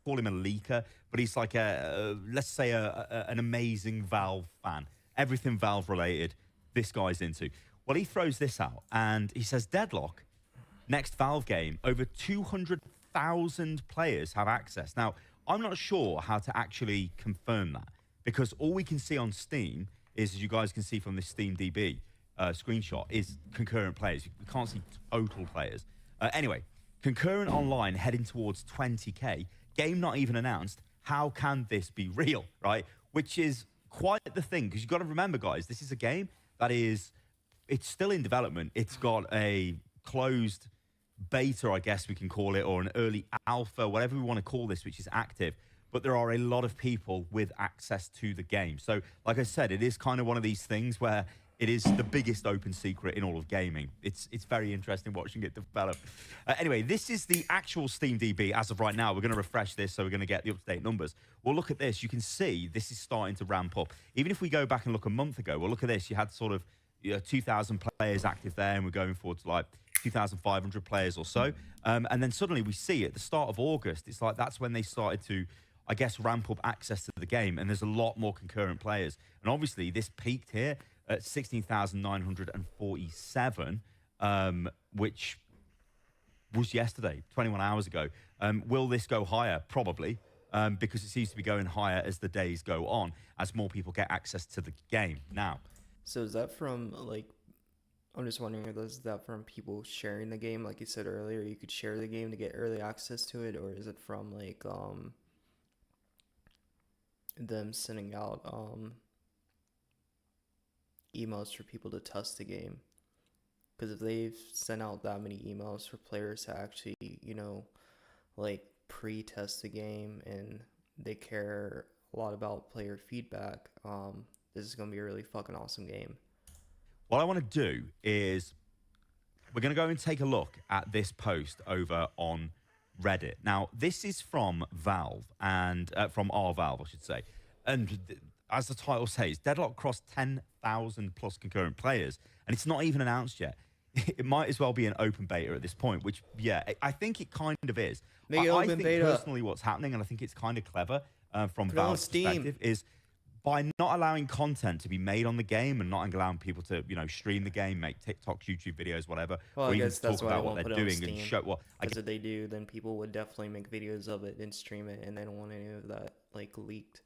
Call him a leaker, but he's like let's say an amazing Valve fan. Everything Valve related, this guy's into. Well, he throws this out, and he says, Deadlock, next Valve game, over 200,000 players have access. Now, I'm not sure how to actually confirm that, because all we can see on Steam is, as you guys can see from this SteamDB screenshot, is concurrent players. We can't see total players. Anyway, concurrent online heading towards 20K. Game not even announced. How can this be real, right? which is quite the thing, because you've got to remember, guys, this is a game that it's still in development. It's got a closed beta, I guess we can call it, or an early alpha, whatever we want to call this, which is active. But there are a lot of people with access to the game. So, like I said, it is kind of one of these things where it is the biggest open secret in all of gaming. It's very interesting watching it develop. Anyway, this is the actual SteamDB as of right now. We're going to refresh this, so we're going to get the up-to-date numbers. Well, look at this. You can see this is starting to ramp up. Even if we go back and look a month ago, well, look at this. You had sort of 2,000 players active there, and we're going forward to like 2,500 players or so. And then suddenly we see at the start of August, it's like that's when they started to, I guess, ramp up access to the game, and there's a lot more concurrent players. And obviously this peaked here at 16,947, which was yesterday, 21 hours ago. Will this go higher? Probably, because it seems to be going higher as the days go on, as more people get access to the game now. So is that from, like, I'm just wondering, is that from people sharing the game? Like you said earlier, you could share the game to get early access to it, or is it from, like, them sending out emails for people to test the game? Because if they've sent out that many emails for players to actually, like, pre-test the game, and they care a lot about player feedback, this is going to be a really fucking awesome game. What I want to do is we're going to go and take a look at this post over on Reddit. Now, this is from Valve, and from our Valve, I should say. And as the title says, Deadlock crossed 10,000 plus concurrent players, and it's not even announced yet. It might as well be an open beta at this point, which, yeah, I think it kind of is. I think personally what's happening, and I think it's kind of clever from Valve's perspective, is by not allowing content to be made on the game and not allowing people to, stream the game, make TikToks, YouTube videos, whatever, well, or I even guess that's talk about what they're doing and show what. Because if they do, then people would definitely make videos of it and stream it, and they don't want any of that like leaked.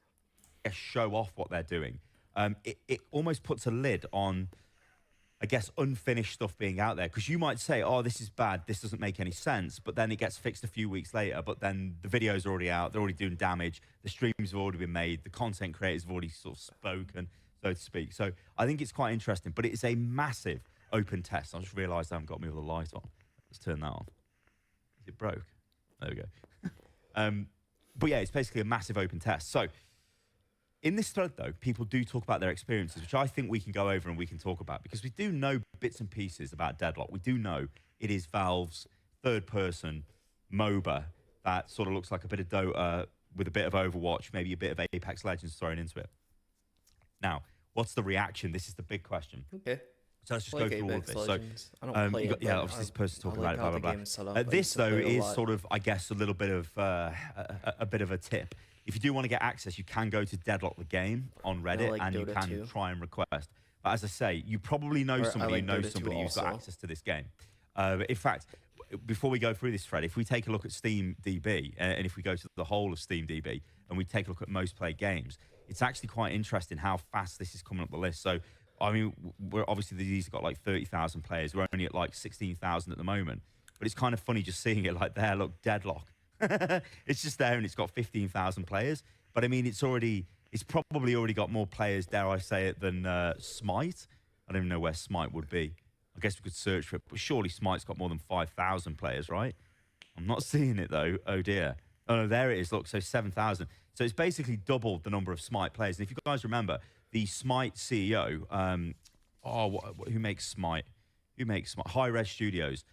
Show off what they're doing. It almost puts a lid on, I guess, unfinished stuff being out there, because you might say, oh, this is bad, this doesn't make any sense, but then it gets fixed a few weeks later, but then the videos are already out, they're already doing damage, the streams have already been made, the content creators have already sort of spoken, so to speak. So I think it's quite interesting, but it's a massive open test. I just realised I haven't got me with the light on. Let's turn that on. Is it broke? There we go. But yeah, it's basically a massive open test. So in this thread, though, people do talk about their experiences, which I think we can go over and we can talk about, because we do know bits and pieces about Deadlock. We do know it is Valve's third-person MOBA that sort of looks like a bit of Dota with a bit of Overwatch, maybe a bit of Apex Legends thrown into it. Now, what's the reaction? This is the big question. Okay. So let's just go through all of this. Legends. So, I don't play it, yeah, obviously this person's talking about it, blah, blah, blah. Up. This, though, is sort of, I guess, a little bit of a bit of a tip. If you do want to get access, you can go to Deadlock the Game on Reddit, and you can try and request. But as I say, you probably know somebody who knows somebody who's got access to this game. In fact, before we go through this thread, if we take a look at SteamDB, and if we go to the whole of SteamDB, and we take a look at most played games, it's actually quite interesting how fast this is coming up the list. So, I mean, we're obviously these have got like 30,000 players. We're only at like 16,000 at the moment. But it's kind of funny just seeing it like there. Look, Deadlock. It's just there, and it's got 15,000 players. But I mean, it's probably already got more players, dare I say it, than Smite. I don't even know where Smite would be. I guess we could search for it, but surely Smite's got more than 5,000 players, right? I'm not seeing it though. Oh dear. Oh no, there it is. Look, so 7,000. So it's basically doubled the number of Smite players. And if you guys remember, the Smite CEO, who makes Smite? Who makes Smite? Hi-Res Studios.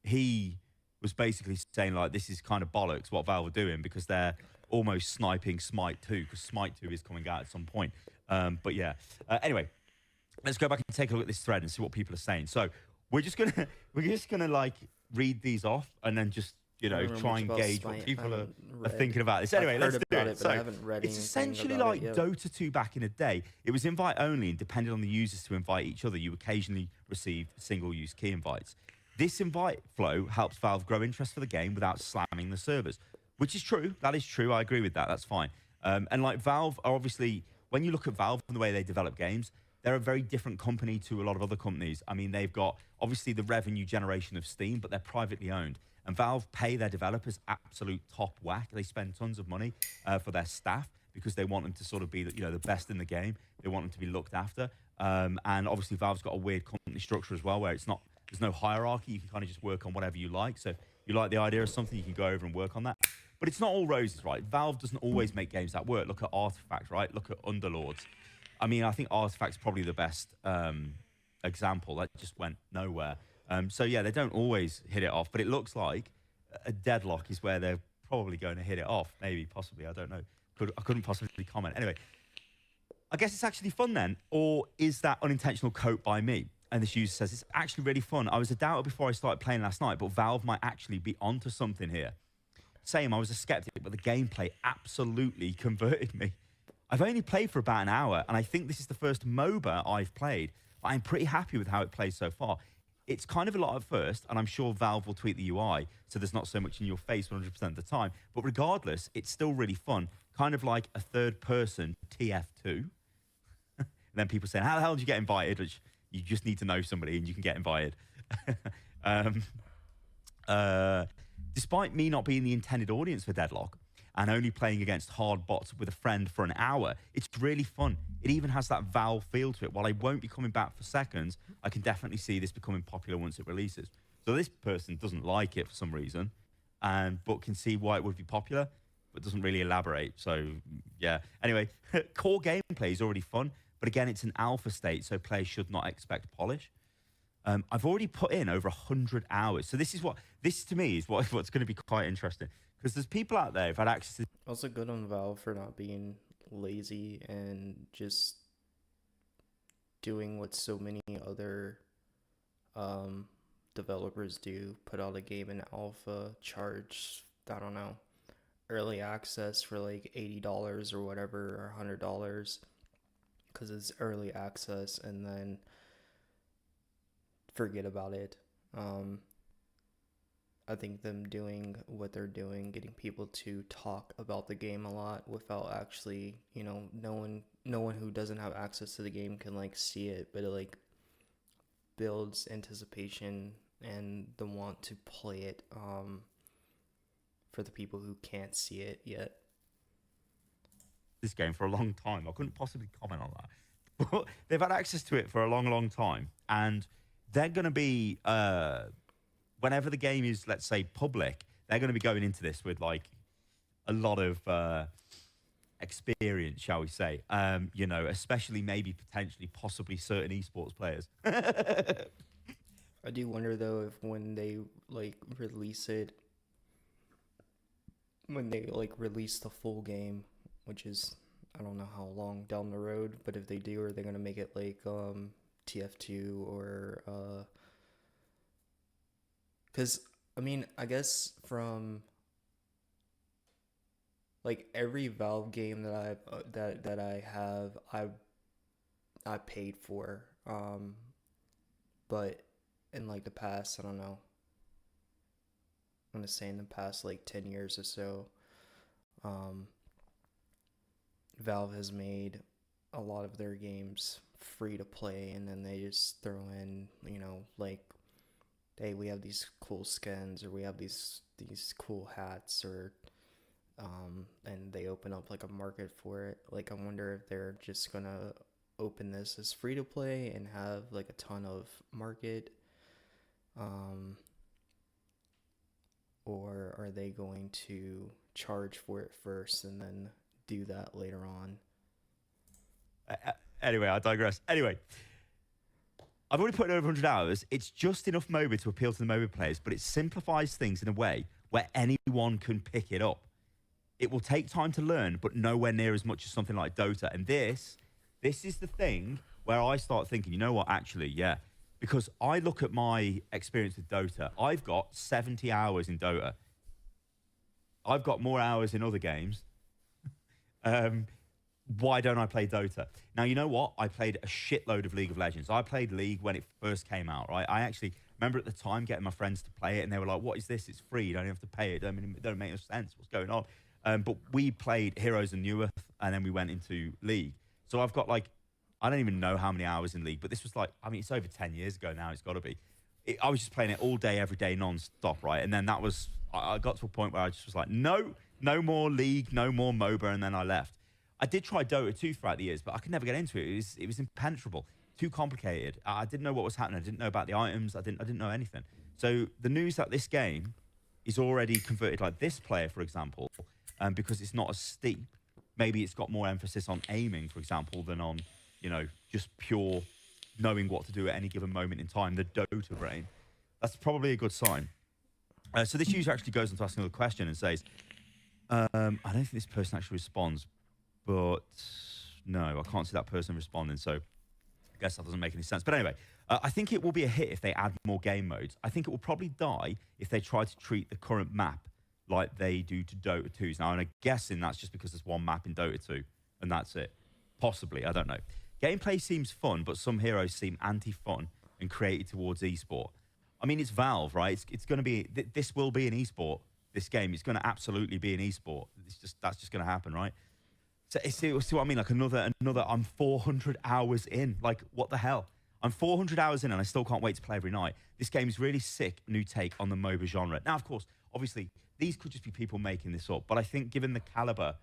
He was basically saying, like, this is kind of bollocks what Valve are doing, because they're almost sniping Smite 2, because Smite 2 is coming out at some point. But yeah. Anyway, let's go back and take a look at this thread and see what people are saying. So we're just gonna like read these off and then just try and gauge what people are thinking about this. Anyway, let's do it. So it's essentially like Dota 2 back in the day. It was invite only, and depending on the users to invite each other, you occasionally received single-use key invites. This invite flow helps Valve grow interest for the game without slamming the servers, which is true. That is true. I agree with that. That's fine. And like Valve are obviously, when you look at Valve and the way they develop games, they're a very different company to a lot of other companies. I mean, they've got obviously the revenue generation of Steam, but they're privately owned. And Valve pay their developers absolute top whack. They spend tons of money for their staff. because they want them to sort of be, the best in the game. They want them to be looked after. And obviously Valve's got a weird company structure as well, where there's no hierarchy. You can kind of just work on whatever you like. So if you like the idea of something, you can go over and work on that. But it's not all roses, right? Valve doesn't always make games that work. Look at Artifact, right? Look at Underlords. I mean, I think Artifact's probably the best example. That just went nowhere. So yeah, they don't always hit it off, but it looks like a Deadlock is where they're probably going to hit it off. Maybe, possibly, I don't know. I couldn't possibly comment. Anyway, I guess it's actually fun then, or is that unintentional cope by me? And this user says, it's actually really fun. I was a doubter before I started playing last night, but Valve might actually be onto something here. Same, I was a skeptic, but the gameplay absolutely converted me. I've only played for about an hour, and I think this is the first MOBA I've played, but I'm pretty happy with how it plays so far. It's kind of a lot at first, and I'm sure Valve will tweak the UI, so there's not so much in your face 100% of the time. But regardless, it's still really fun, kind of like a third-person TF2. And then people saying, how the hell did you get invited? Which you just need to know somebody, and you can get invited. Despite me not being the intended audience for Deadlock and only playing against hard bots with a friend for an hour, it's really fun. It even has that Valve feel to it. While I won't be coming back for seconds, I can definitely see this becoming popular once it releases. So this person doesn't like it for some reason, but can see why it would be popular, but doesn't really elaborate. So yeah. Anyway, core gameplay is already fun, but again, it's an alpha state, so players should not expect polish. I've already put in over 100 hours. So this to me is what's going to be quite interesting, because there's people out there who've had access to. Also good on Valve for not being lazy and just doing what so many other developers do. Put out a game in alpha, charge, I don't know, early access for like $80 or whatever, or $100 because it's early access, and then forget about it. I think them doing what they're doing, getting people to talk about the game a lot without actually, no one who doesn't have access to the game can like see it, but it like builds anticipation and the want to play it for the people who can't see it yet. This game for a long time. I couldn't possibly comment on that. But they've had access to it for a long, long time, and they're going to be, whenever the game is, let's say, public, they're going to be going into this with, like, a lot of experience, shall we say. Especially maybe potentially, possibly certain esports players. I do wonder, though, if when they, like, release it, when they, like, release the full game, which is, I don't know how long down the road, but if they do, are they going to make it, like, TF2 or because I mean, I guess from like every Valve game that I paid for, but in like the past, I don't know, I'm gonna say in the past like 10 years or so, Valve has made a lot of their games free to play, and then they just throw in, like, hey, we have these cool skins, or we have these cool hats, or and they open up like a market for it. Like, I wonder if they're just gonna open this as free to play and have like a ton of market, or are they going to charge for it first and then do that later on? Anyway, I digress. Anyway, I've already put in over 100 hours. It's just enough MOBA to appeal to the MOBA players, but it simplifies things in a way where anyone can pick it up. It will take time to learn, but nowhere near as much as something like Dota. And this is the thing where I start thinking, you know what, actually, yeah. Because I look at my experience with Dota. I've got 70 hours in Dota. I've got more hours in other games. Why don't I play Dota? Now, you know what? I played a shitload of League of Legends. I played League when it first came out, right? I actually remember at the time getting my friends to play it, and they were like, what is this? It's free. You don't have to pay it. It don't make no sense. What's going on? But we played Heroes and New Earth, and then we went into League. So I've got, like, I don't even know how many hours in League, but this was like, I mean, it's over 10 years ago now. It's got to be. I was just playing it all day, every day, non-stop, right? And then I got to a point where I just was like, no more League, no more MOBA, and then I left. I did try Dota 2 throughout the years, but I could never get into it. It was impenetrable, too complicated. I didn't know what was happening. I didn't know about the items. I didn't know anything. So the news that this game is already converted, like this player, for example, because it's not as steep. Maybe it's got more emphasis on aiming, for example, than on, you know, just pure knowing what to do at any given moment in time, the Dota brain. That's probably a good sign. So this user actually goes on to ask another question and says, I don't think this person actually responds, but no, I can't see that person responding, so I guess that doesn't make any sense. But anyway, I think it will be a hit if they add more game modes. I think it will probably die if they try to treat the current map like they do to Dota 2's. Now, and I'm guessing that's just because there's one map in Dota 2, and that's it. Possibly, I don't know. Gameplay seems fun, but some heroes seem anti-fun and created towards esport. I mean, it's Valve, right? It's going to be, this will be an esport, this game. It's going to absolutely be an esport. That's just going to happen, right? So see what I mean? Like another, I'm 400 hours in. Like, what the hell? I'm 400 hours in and I still can't wait to play every night. This game is really sick, new take on the MOBA genre. Now, of course, obviously, these could just be people making this up, but I think given the caliber,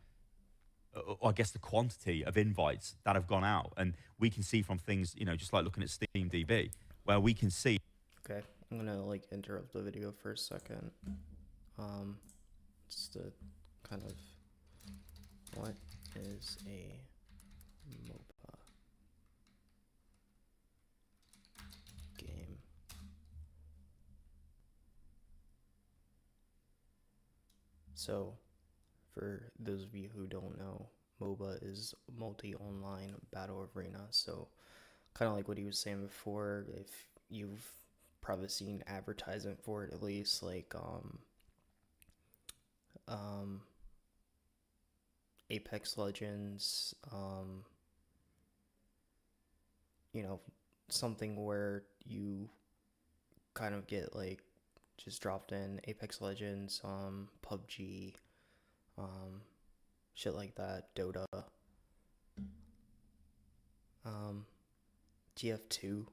or I guess the quantity of invites that have gone out, and we can see from things, you know, just like looking at SteamDB, where we can see. Okay, I'm gonna like interrupt the video for a second. Just to kind of, what is a MOBA game? So, for those of you who don't know, MOBA is multi-online battle arena. So, kind of like what he was saying before, if you've probably seen advertisement for it at least, like Apex Legends, you know, something where you kind of get like just dropped in Apex Legends, PUBG, shit like that, Dota, TF2.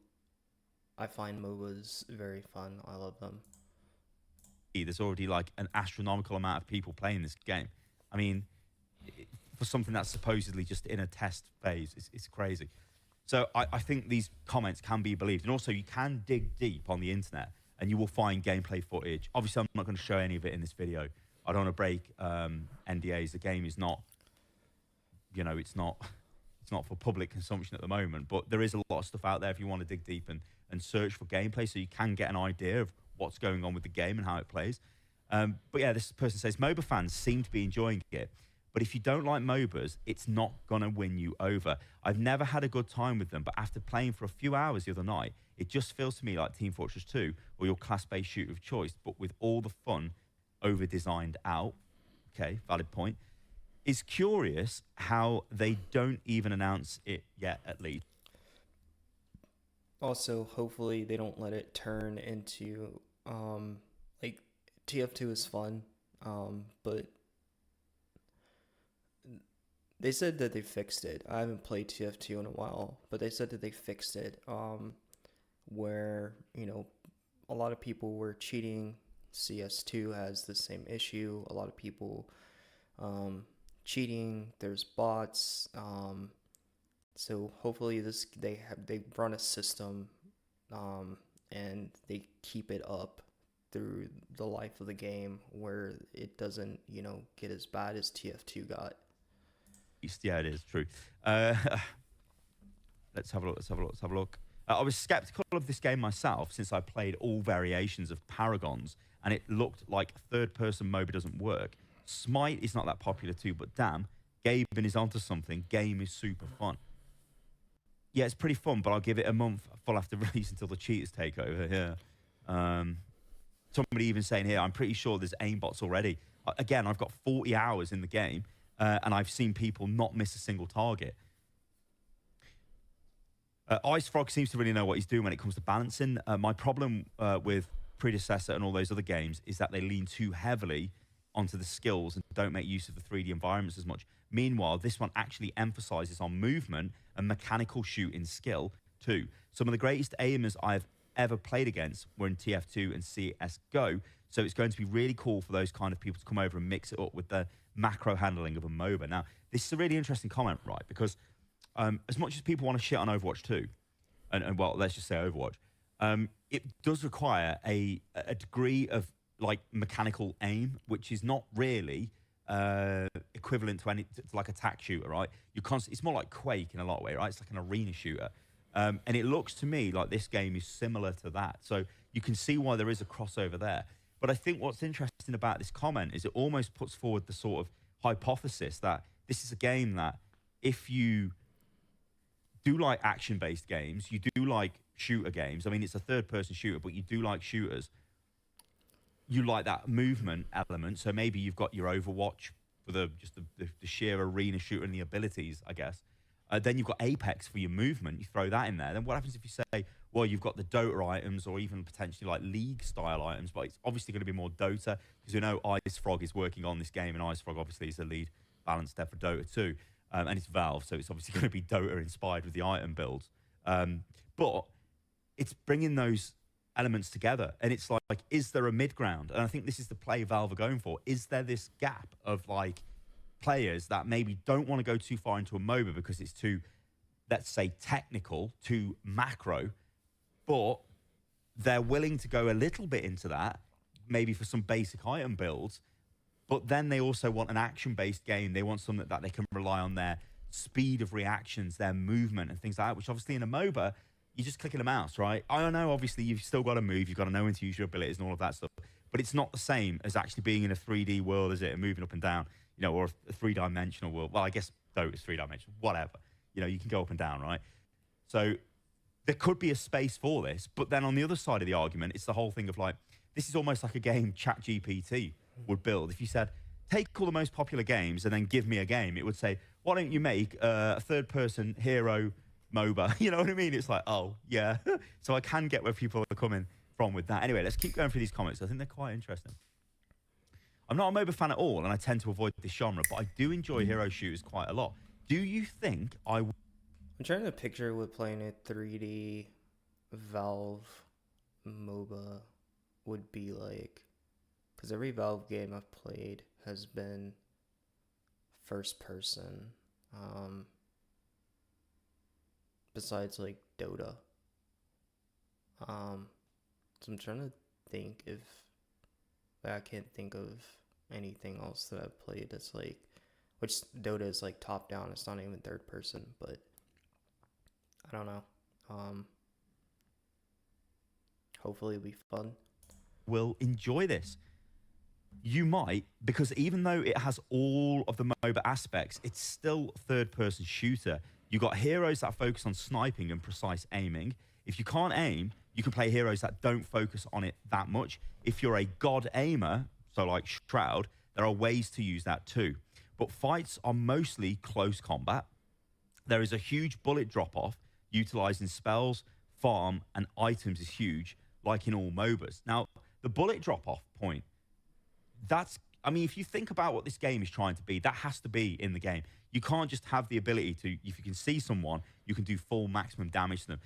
I find MOBAs very fun. I love them. There's already like an astronomical amount of people playing this game. I mean, for something that's supposedly just in a test phase, it's crazy. So I think these comments can be believed. And also, you can dig deep on the internet and you will find gameplay footage. Obviously, I'm not going to show any of it in this video. I don't want to break NDAs. The game is not, you know, it's not for public consumption at the moment. But there is a lot of stuff out there if you want to dig deep and search for gameplay, so you can get an idea of what's going on with the game and how it plays. But yeah, this person says, MOBA fans seem to be enjoying it, but if you don't like MOBAs, it's not going to win you over. I've never had a good time with them, but after playing for a few hours the other night, it just feels to me like Team Fortress 2 or your class-based shooter of choice, but with all the fun over-designed out. Okay, valid point. It's curious how they don't even announce it yet, at least. Also, hopefully they don't let it turn into, like, TF2 is fun, but they said that they fixed it. I haven't played TF2 in a while, but they said that they fixed it, where, you know, a lot of people were cheating. CS2 has the same issue. A lot of people cheating. There's bots. So hopefully they run a system, and they keep it up through the life of the game where it doesn't, you know, get as bad as TF2 got. Yeah, it is true. Let's have a look. I was skeptical of this game myself since I played all variations of Paragons, and it looked like third-person MOBA doesn't work. Smite is not that popular too, but damn, Gaben is onto something. Game is super fun. Yeah, it's pretty fun, but I'll give it a month full after release until the cheaters take over. Yeah. Somebody even saying here, I'm pretty sure there's aimbots already. Again, I've got 40 hours in the game, and I've seen people not miss a single target. Ice Frog seems to really know what he's doing when it comes to balancing. My problem with Predecessor and all those other games is that they lean too heavily onto the skills and don't make use of the 3D environments as much. Meanwhile, this one actually emphasizes on movement and mechanical shooting skill too. Some of the greatest aimers I've ever played against were in TF2 and CSGO. So it's going to be really cool for those kind of people to come over and mix it up with the macro handling of a MOBA. Now, this is a really interesting comment, right? Because as much as people want to shit on Overwatch 2, and well, let's just say Overwatch, it does require a degree of like mechanical aim, which is not really equivalent to like a tac shooter, right? It's more like Quake in a lot of ways, right? It's like an arena shooter. And it looks to me like this game is similar to that. So you can see why there is a crossover there. But I think what's interesting about this comment is it almost puts forward the sort of hypothesis that this is a game that if you do like action-based games, you do like shooter games. I mean, it's a third-person shooter, but you do like shooters. You like that movement element. So maybe you've got your Overwatch for the sheer arena shooter and the abilities, I guess. Then you've got Apex for your movement. You throw that in there. Then what happens if you say, well, you've got the Dota items or even potentially like League-style items, but it's obviously going to be more Dota because we know IceFrog is working on this game, and IceFrog obviously is the lead balance dev for Dota 2. And it's Valve, so it's obviously going to be Dota-inspired with the item builds. But it's bringing those elements together, and it's like, is there a mid-ground? And I think this is the play Valve are going for. Is there this gap of like players that maybe don't want to go too far into a MOBA because it's too, let's say, technical, too macro, but they're willing to go a little bit into that, maybe for some basic item builds, but then they also want an action-based game. They want something that they can rely on their speed of reactions, their movement, and things like that, which obviously in a MOBA, you're just clicking a mouse, right? I don't know, obviously, you've still got to move. You've got to know when to use your abilities and all of that stuff. But it's not the same as actually being in a 3D world, is it? And moving up and down, you know, or a three-dimensional world. Well, I guess Dota's three-dimensional, whatever. You know, you can go up and down, right? So there could be a space for this. But then on the other side of the argument, it's the whole thing of like, this is almost like a game ChatGPT would build. If you said, take all the most popular games and then give me a game, it would say, why don't you make a third-person hero MOBA? You know what I mean? It's like, oh, yeah. So I can get where people are coming from with that. Anyway, let's keep going through these comments. I think they're quite interesting. I'm not a MOBA fan at all, and I tend to avoid this genre, but I do enjoy hero shooters quite a lot. Do you think I'm trying to picture what playing a 3D Valve MOBA would be like. Because every Valve game I've played has been first person. Besides like Dota. So I'm trying to think if I can't think of anything else that I've played that's like, which Dota is like top down, it's not even third person, but I don't know. Hopefully it'll be fun. will enjoy this? You might, because even though it has all of the MOBA aspects, it's still a third-person shooter. You've got heroes that focus on sniping and precise aiming. If you can't aim, you can play heroes that don't focus on it that much. If you're a god aimer, so like Shroud, there are ways to use that too. But fights are mostly close combat. There is a huge bullet drop-off. Utilizing spells, farm, and items is huge, like in all MOBAs. Now, the bullet drop-off point, I mean, if you think about what this game is trying to be, that has to be in the game. You can't just have the ability to, if you can see someone, you can do full maximum damage to them.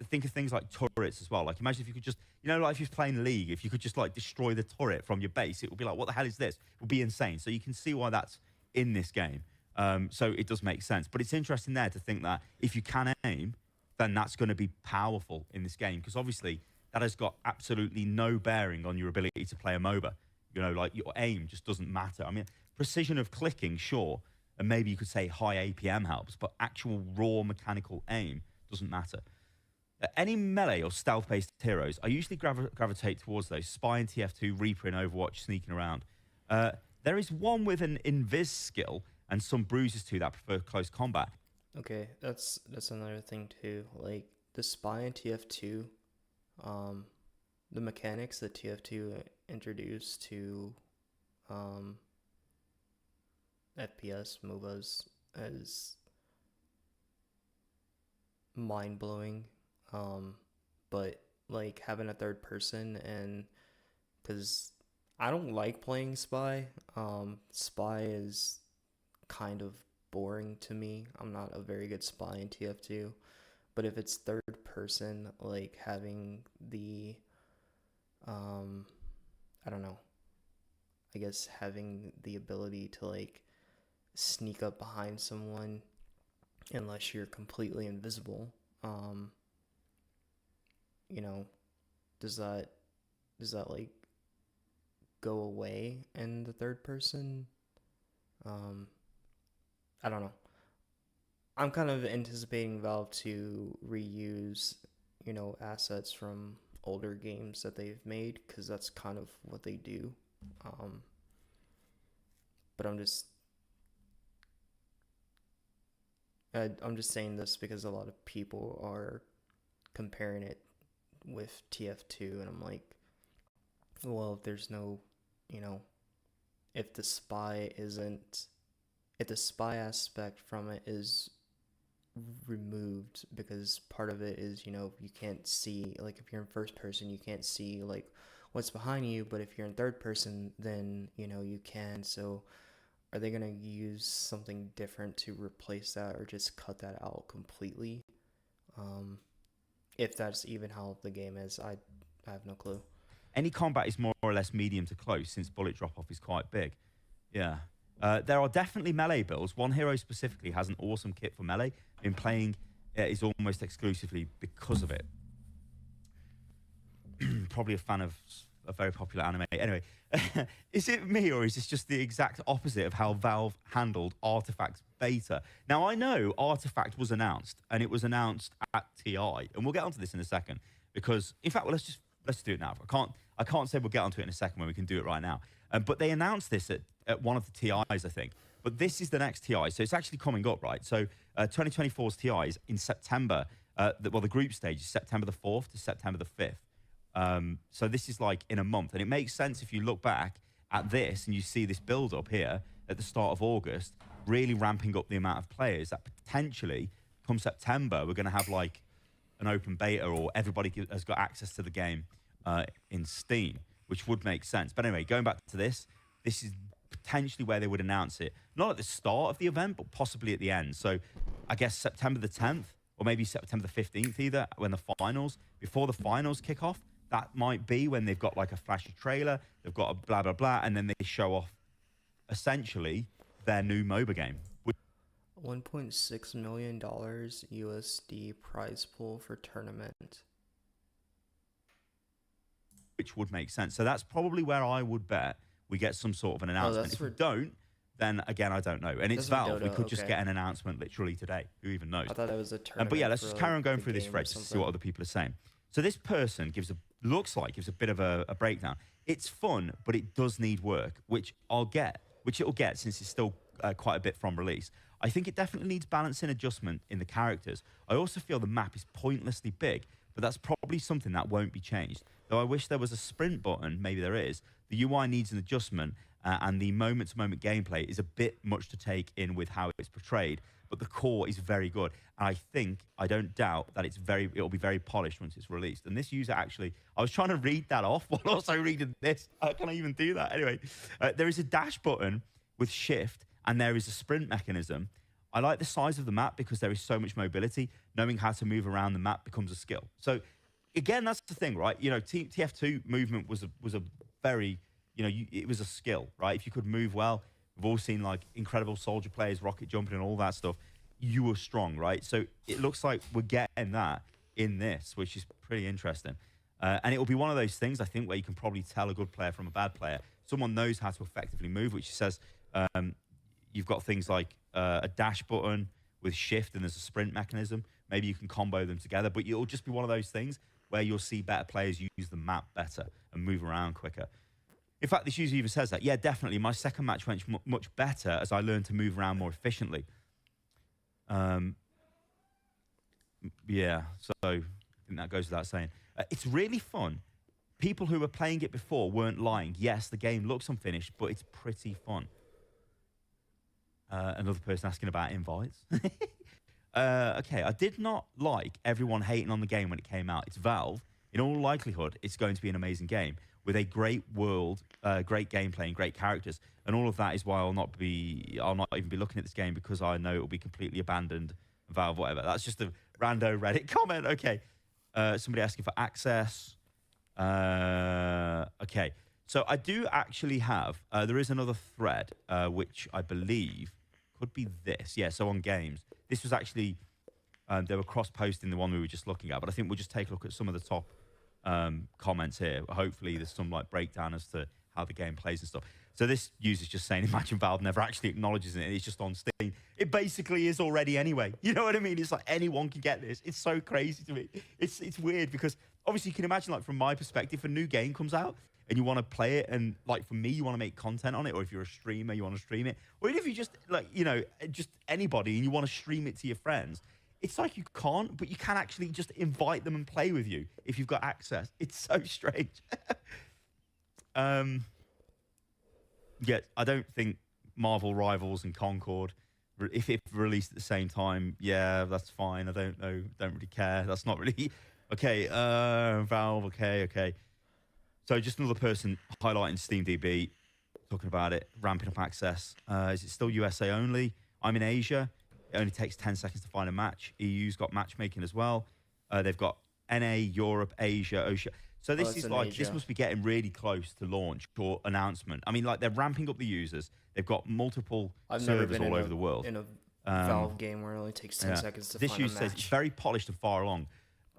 Think of things like turrets as well. Like, imagine if you could just, you know, like if you're playing League, if you could just like destroy the turret from your base, it would be like, what the hell is this? It would be insane. So you can see why that's in this game. So it does make sense. But it's interesting there to think that if you can aim, then that's going to be powerful in this game, because obviously that has got absolutely no bearing on your ability to play a MOBA. You know, like your aim just doesn't matter. I mean, precision of clicking, sure, and maybe you could say high APM helps, but actual raw mechanical aim doesn't matter. Any melee or stealth-based heroes, I usually gravitate towards those. Spy in TF2, Reaper in Overwatch, sneaking around. There is one with an invis skill and some bruises too that prefer close combat. Okay, that's another thing too. Like the Spy in TF2, the mechanics that TF2 introduced to FPS MOBAs is mind-blowing. But like having a third person, and because I don't like playing Spy, Spy is kind of boring to me. I'm not a very good Spy in TF2, But if it's third person, like having the, I don't know, I guess having the ability to like sneak up behind someone unless you're completely invisible, you know, does that like go away in the third person? I don't know. I'm kind of anticipating Valve to reuse, you know, assets from older games that they've made, because that's kind of what they do. But I'm just saying this because a lot of people are comparing it with TF2, and I'm like, well, if there's no, you know, if the spy aspect from it is removed, because part of it is, you know, you can't see, like if you're in first person, you can't see like what's behind you, but if you're in third person, then, you know, you can. So are they going to use something different to replace that, or just cut that out completely? If that's even how the game is, I have no clue. Any combat is more or less medium to close, since bullet drop-off is quite big. Yeah. There are definitely melee builds. One hero specifically has an awesome kit for melee. Been playing is almost exclusively because of it. Probably a fan of a very popular anime. Anyway, is it me, or is this just the exact opposite of how Valve handled Artifact's beta? Now, I know Artifact was announced, and it was announced at TI, and we'll get onto this in a second, because, in fact, well, let's do it now. I can't say we'll get onto it in a second when we can do it right now. But they announced this at one of the TIs, I think. But this is the next TI, so it's actually coming up, right? So 2024's TI is in September. The group stage is September the 4th to September the 5th. So this is like in a month. And it makes sense if you look back at this and you see this build-up here at the start of August, really ramping up the amount of players that potentially, come September, we're going to have like an open beta, or everybody has got access to the game in Steam, which would make sense. But anyway, going back to this is potentially where they would announce it. Not at the start of the event, but possibly at the end. So I guess September the 10th, or maybe September the 15th either, when the finals, before the finals kick off, that might be when they've got like a flashy trailer, they've got a blah, blah, blah, and then they show off essentially their new MOBA game. $1.6 million USD prize pool for tournament. Which would make sense. So that's probably where I would bet we get some sort of an announcement. If we don't, then again, I don't know. And it's Valve. We could just get an announcement literally today. Who even knows? I thought that was a tournament. But yeah, let's just carry on going through this thread to see what other people are saying. So this person gives a bit of a breakdown. It's fun, but it does need work, which it'll get since it's still quite a bit from release. I think it definitely needs balancing adjustment in the characters. I also feel the map is pointlessly big, but that's probably something that won't be changed. Though I wish there was a sprint button, maybe there is. The UI needs an adjustment, and the moment-to-moment gameplay is a bit much to take in with how it's portrayed, but the core is very good. And I don't doubt that it'll be very polished once it's released. And this user actually, I was trying to read that off while also reading this. How can I even do that? Anyway, there is a dash button with shift, and there is a sprint mechanism. I like the size of the map because there is so much mobility. Knowing how to move around the map becomes a skill. So again, that's the thing, right? You know, TF2 movement was a very, you know, it was a skill, right? If you could move well, we've all seen like incredible soldier players, rocket jumping and all that stuff. You were strong, right? So it looks like we're getting that in this, which is pretty interesting. And it will be one of those things, I think, where you can probably tell a good player from a bad player. Someone knows how to effectively move, which says you've got things like a dash button with shift, and there's a sprint mechanism. Maybe you can combo them together, but it'll just be one of those things where you'll see better players use the map better and move around quicker. In fact, this user even says that, yeah, definitely. My second match went much better as I learned to move around more efficiently. Yeah, so I think that goes without saying. It's really fun. People who were playing it before weren't lying. Yes, the game looks unfinished, but it's pretty fun. Another person asking about invites. Okay, I did not like everyone hating on the game when it came out. It's Valve. In all likelihood, it's going to be an amazing game with a great world, great gameplay, and great characters. And all of that is why I'll not even be looking at this game, because I know it will be completely abandoned. Valve, whatever. That's just a rando Reddit comment. Okay. Somebody asking for access. Okay. So I do actually have, there is another thread, which I believe could be this. Yeah, so on games. This was actually, they were cross-posting the one we were just looking at, but I think we'll just take a look at some of the top comments here. Hopefully there's some like breakdown as to how the game plays and stuff. So this user's just saying, imagine Valve never actually acknowledges it. It's just on Steam. It basically is already anyway. You know what I mean? It's like anyone can get this. It's so crazy to me. It's weird because obviously you can imagine, like from my perspective, if a new game comes out and you want to play it, and like for me, you want to make content on it, or if you're a streamer, you want to stream it, or even if you just like, you know, just anybody and you want to stream it to your friends, it's like you can't, but you can actually just invite them and play with you if you've got access. It's so strange. Yeah, I don't think Marvel Rivals and Concord, if it released at the same time, yeah, that's fine. I don't know, don't really care. That's not really okay. Valve, okay. So just another person highlighting SteamDB, talking about it, ramping up access. Is it still USA only? I'm in Asia. It only takes 10 seconds to find a match. EU's got matchmaking as well. They've got NA, Europe, Asia, Oceania. So this is like, this must be getting really close to launch or announcement. I mean, like they're ramping up the users. They've got multiple servers all over the world. In a Valve game where it only takes 10 seconds to find a match. This user says it's very polished and far along,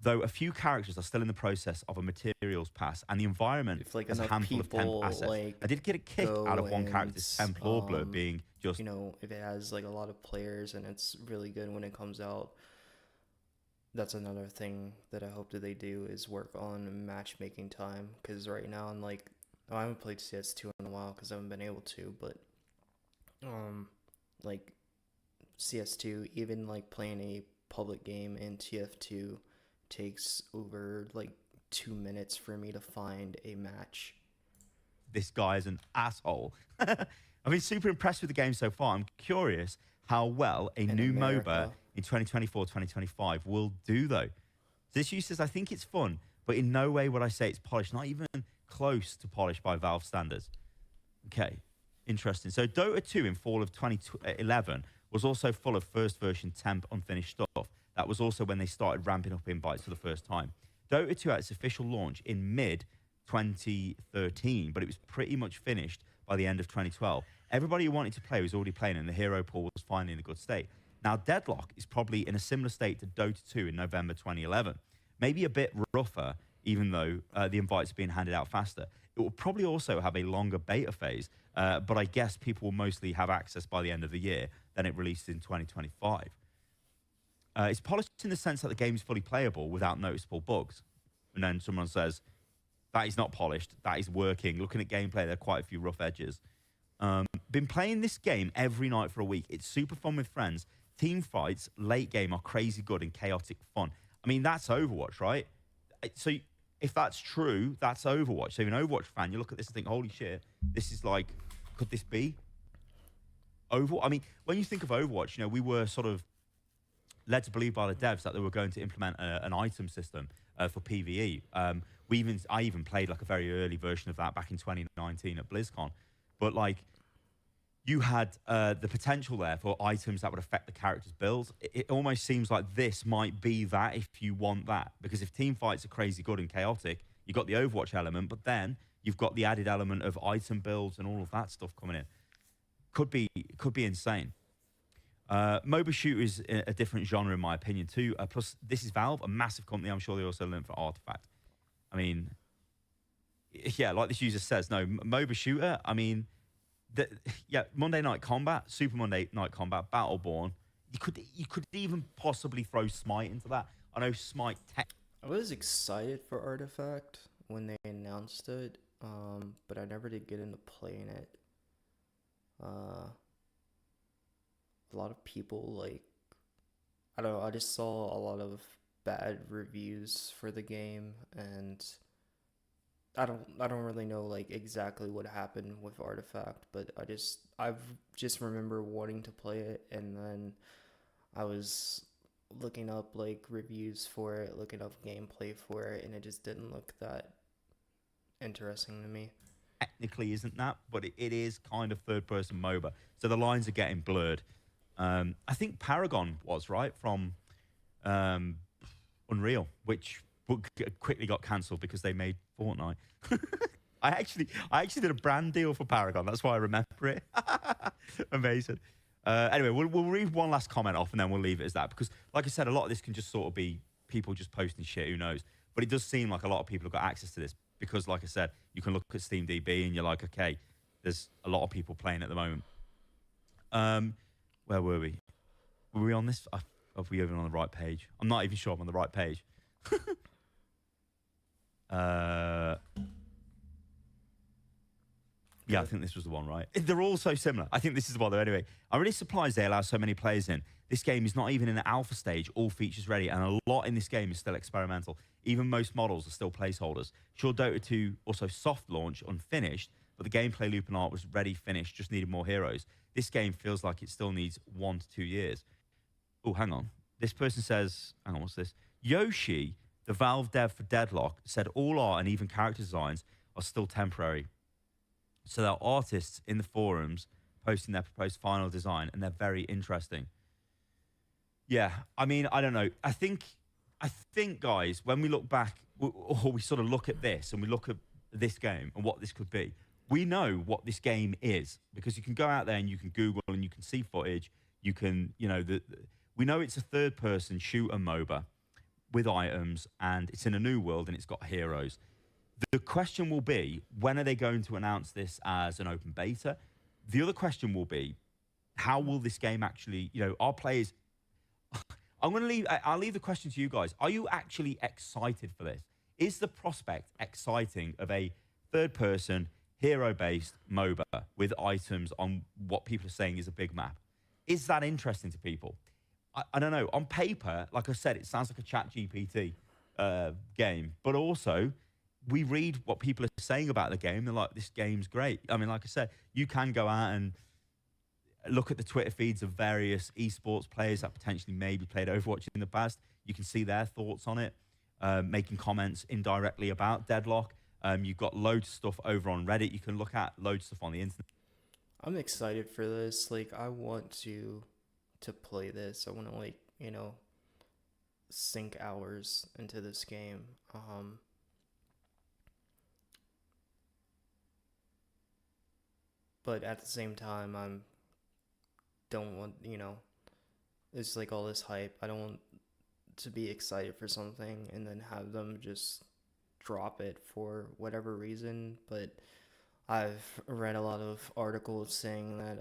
though a few characters are still in the process of a materials pass, and the environment has a handful of temp assets. Like, I did get a kick out of one character's temp lore blurb being just... You know, if it has like a lot of players and it's really good when it comes out, that's another thing that I hope that they do is work on matchmaking time. Because right now, I'm like, I haven't played CS2 in a while because I haven't been able to, but like CS2, even like playing a public game in TF2 takes over like 2 minutes for me to find a match. This guy is an asshole. I've been super impressed with the game so far. I'm curious how well a new MOBA in 2024, 2025 will do, though. So this user says, I think it's fun, but in no way would I say it's polished, not even close to polished by Valve standards. Okay, interesting. So Dota 2 in fall of 2011 was also full of first version temp unfinished stuff. That was also when they started ramping up invites for the first time. Dota 2 had its official launch in mid-2013, but it was pretty much finished by the end of 2012. Everybody who wanted to play was already playing, and the hero pool was finally in a good state. Now, Deadlock is probably in a similar state to Dota 2 in November 2011. Maybe a bit rougher, even though the invites are being handed out faster. It will probably also have a longer beta phase, but I guess people will mostly have access by the end of the year, then it releases in 2025. It's polished in the sense that the game is fully playable without noticeable bugs. And then someone says, that is not polished, that is working. Looking at gameplay, there are quite a few rough edges. Been playing this game every night for a week. It's super fun with friends. Team fights, late game, are crazy good and chaotic fun. I mean, that's Overwatch, right? So if that's true, that's Overwatch. So if you're an Overwatch fan, you look at this and think, holy shit, this is like, could this be Overwatch? I mean, when you think of Overwatch, you know, we were sort of led to believe by the devs that they were going to implement an item system for PvE. I even played like a very early version of that back in 2019 at BlizzCon. But like, you had the potential there for items that would affect the character's builds. It almost seems like this might be that if you want that. Because if team fights are crazy good and chaotic, you've got the Overwatch element, but then you've got the added element of item builds and all of that stuff coming in. Could be insane. MOBA shooter is a different genre in my opinion too. Plus, this is Valve, a massive company. I'm sure they also learned for Artifact. I mean, yeah, like this user says, no, MOBA shooter, I mean, Monday Night Combat, Super Monday Night Combat, Battleborn. You could even possibly throw Smite into that. I know Smite tech. I was excited for Artifact when they announced it, but I never did get into playing it. A lot of people, like, I don't know, I just saw a lot of bad reviews for the game, and I don't really know like exactly what happened with Artifact, but I've just remember wanting to play it, and then I was looking up like reviews for it, looking up gameplay for it, and it just didn't look that interesting to me. Technically isn't that, but it is kind of third-person MOBA, so the lines are getting blurred. I think Paragon was right from Unreal, which quickly got cancelled because they made Fortnite. I actually did a brand deal for Paragon. That's why I remember it. Amazing. Anyway, we'll read one last comment off and then we'll leave it as that, because like I said, a lot of this can just sort of be people just posting shit, who knows. But it does seem like a lot of people have got access to this because, like I said, you can look at SteamDB and you're like, okay, there's a lot of people playing at the moment. Where were we? Were we on this? Are we even on the right page? I'm not even sure I'm on the right page. Yeah, I think this was the one, right? They're all so similar. I think this is the one, though. Anyway, I'm really surprised they allow so many players in. This game is not even in the alpha stage, all features ready, and a lot in this game is still experimental. Even most models are still placeholders. Sure, Dota 2 also soft launch, unfinished, but the gameplay loop and art was ready, finished, just needed more heroes. This game feels like it still needs 1 to 2 years. Oh, hang on. This person says, hang on, what's this? Yoshi, the Valve dev for Deadlock, said all art and even character designs are still temporary. So there are artists in the forums posting their proposed final design, and they're very interesting. Yeah, I mean, I don't know. I think, guys, when we look back, or we sort of look at this, and we look at this game and what this could be, we know what this game is, because you can go out there and you can Google and you can see footage. You can, you know, we know it's a third-person shooter MOBA with items, and it's in a new world, and it's got heroes. The question will be, when are they going to announce this as an open beta? The other question will be, how will this game actually, you know, our players... I'll leave the question to you guys. Are you actually excited for this? Is the prospect exciting of a third-person, hero-based MOBA with items on what people are saying is a big map? Is that interesting to people? I don't know. On paper, like I said, it sounds like a ChatGPT game, but also... we read what people are saying about the game. They're like, this game's great. I mean, like I said, you can go out and look at the Twitter feeds of various esports players that potentially maybe played Overwatch in the past. You can see their thoughts on it, making comments indirectly about Deadlock. You've got loads of stuff over on Reddit you can look at, loads of stuff on the internet. I'm excited for this. Like, I want to play this. I want to, like, you know, sink hours into this game. But at the same time, don't want, you know, it's like all this hype. I don't want to be excited for something and then have them just drop it for whatever reason. But I've read a lot of articles saying that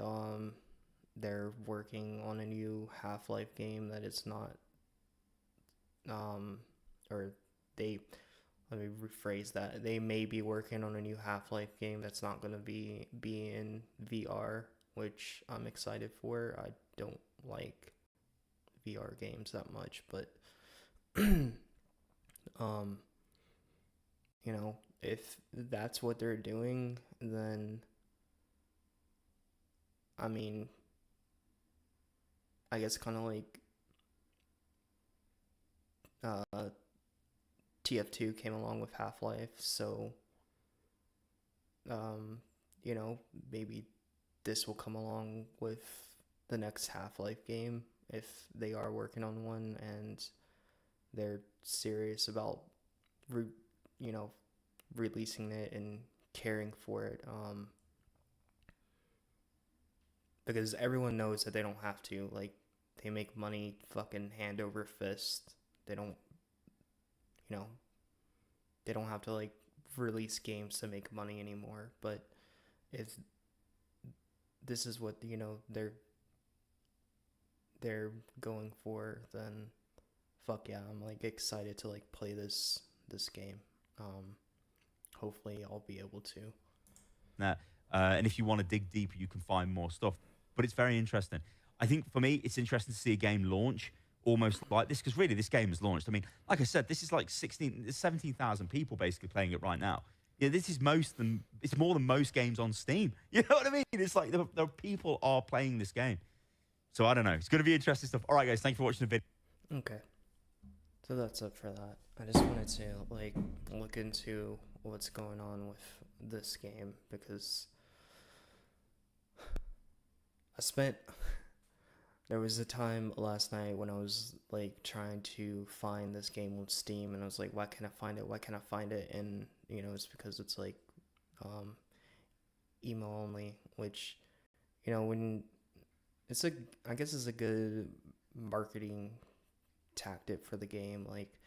they're working on a new Half-Life game that it's not, or they... let me rephrase that. They may be working on a new Half-Life game that's not going to be in VR, which I'm excited for. I don't like VR games that much, but you know, if that's what they're doing, then I mean, I guess kind of like TF2 came along with Half-Life, so you know, maybe this will come along with the next Half-Life game if they are working on one and they're serious about releasing it and caring for it, because everyone knows that they don't have to. Like, they make money fucking hand over fist. They don't, you know, they don't have to like release games to make money anymore. But if this is what, you know, they're going for, then fuck yeah, I'm like excited to like play this game. Hopefully I'll be able to. And if you want to dig deeper, you can find more stuff. But it's very interesting. I think for me, it's interesting to see a game launch almost like this, because really this game has launched. I mean, like I said, this is like 17,000 people basically playing it right now. Yeah, this is it's more than most games on Steam. You know what I mean? It's like the people are playing this game. So I don't know. It's going to be interesting stuff. All right, guys, thank you for watching the video. Okay. So that's it for that. I just wanted to like look into what's going on with this game, because I spent There was a time last night when I was like trying to find this game on Steam, and I was like, why can't I find it? Why can't I find it? And it's because it's like email only, which when I guess it's a good marketing tactic for the game, like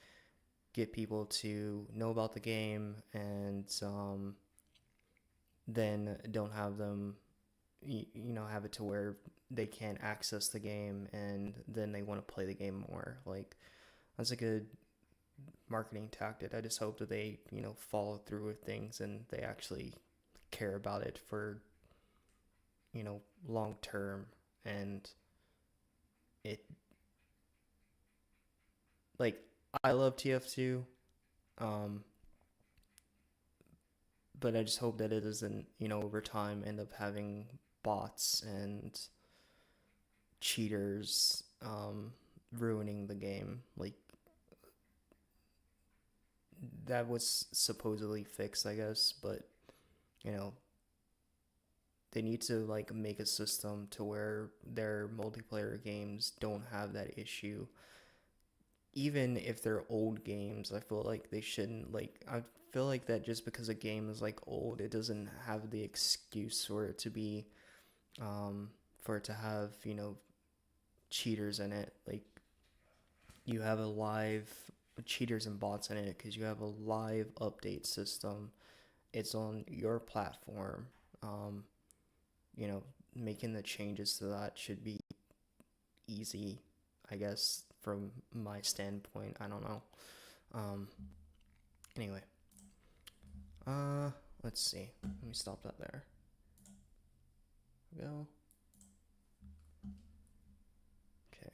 get people to know about the game, and then don't have them have it to where they can't access the game, and then they want to play the game more. Like, that's a good marketing tactic. I just hope that they follow through with things and they actually care about it for long term. And it, like, I love TF2, but I just hope that it doesn't over time end up having bots and cheaters ruining the game. Like, that was supposedly fixed, I guess, but they need to like make a system to where their multiplayer games don't have that issue. Even if they're old games, I feel like they shouldn't, like, I feel like that just because a game is like old, it doesn't have the excuse for it to be for it to have cheaters in it. Like, you have a live cheaters and bots in it because you have a live update system. It's on your platform. Making the changes to that should be easy, I guess, from my standpoint. I don't know. Anyway, let's see. Let me stop that there. Go. Okay.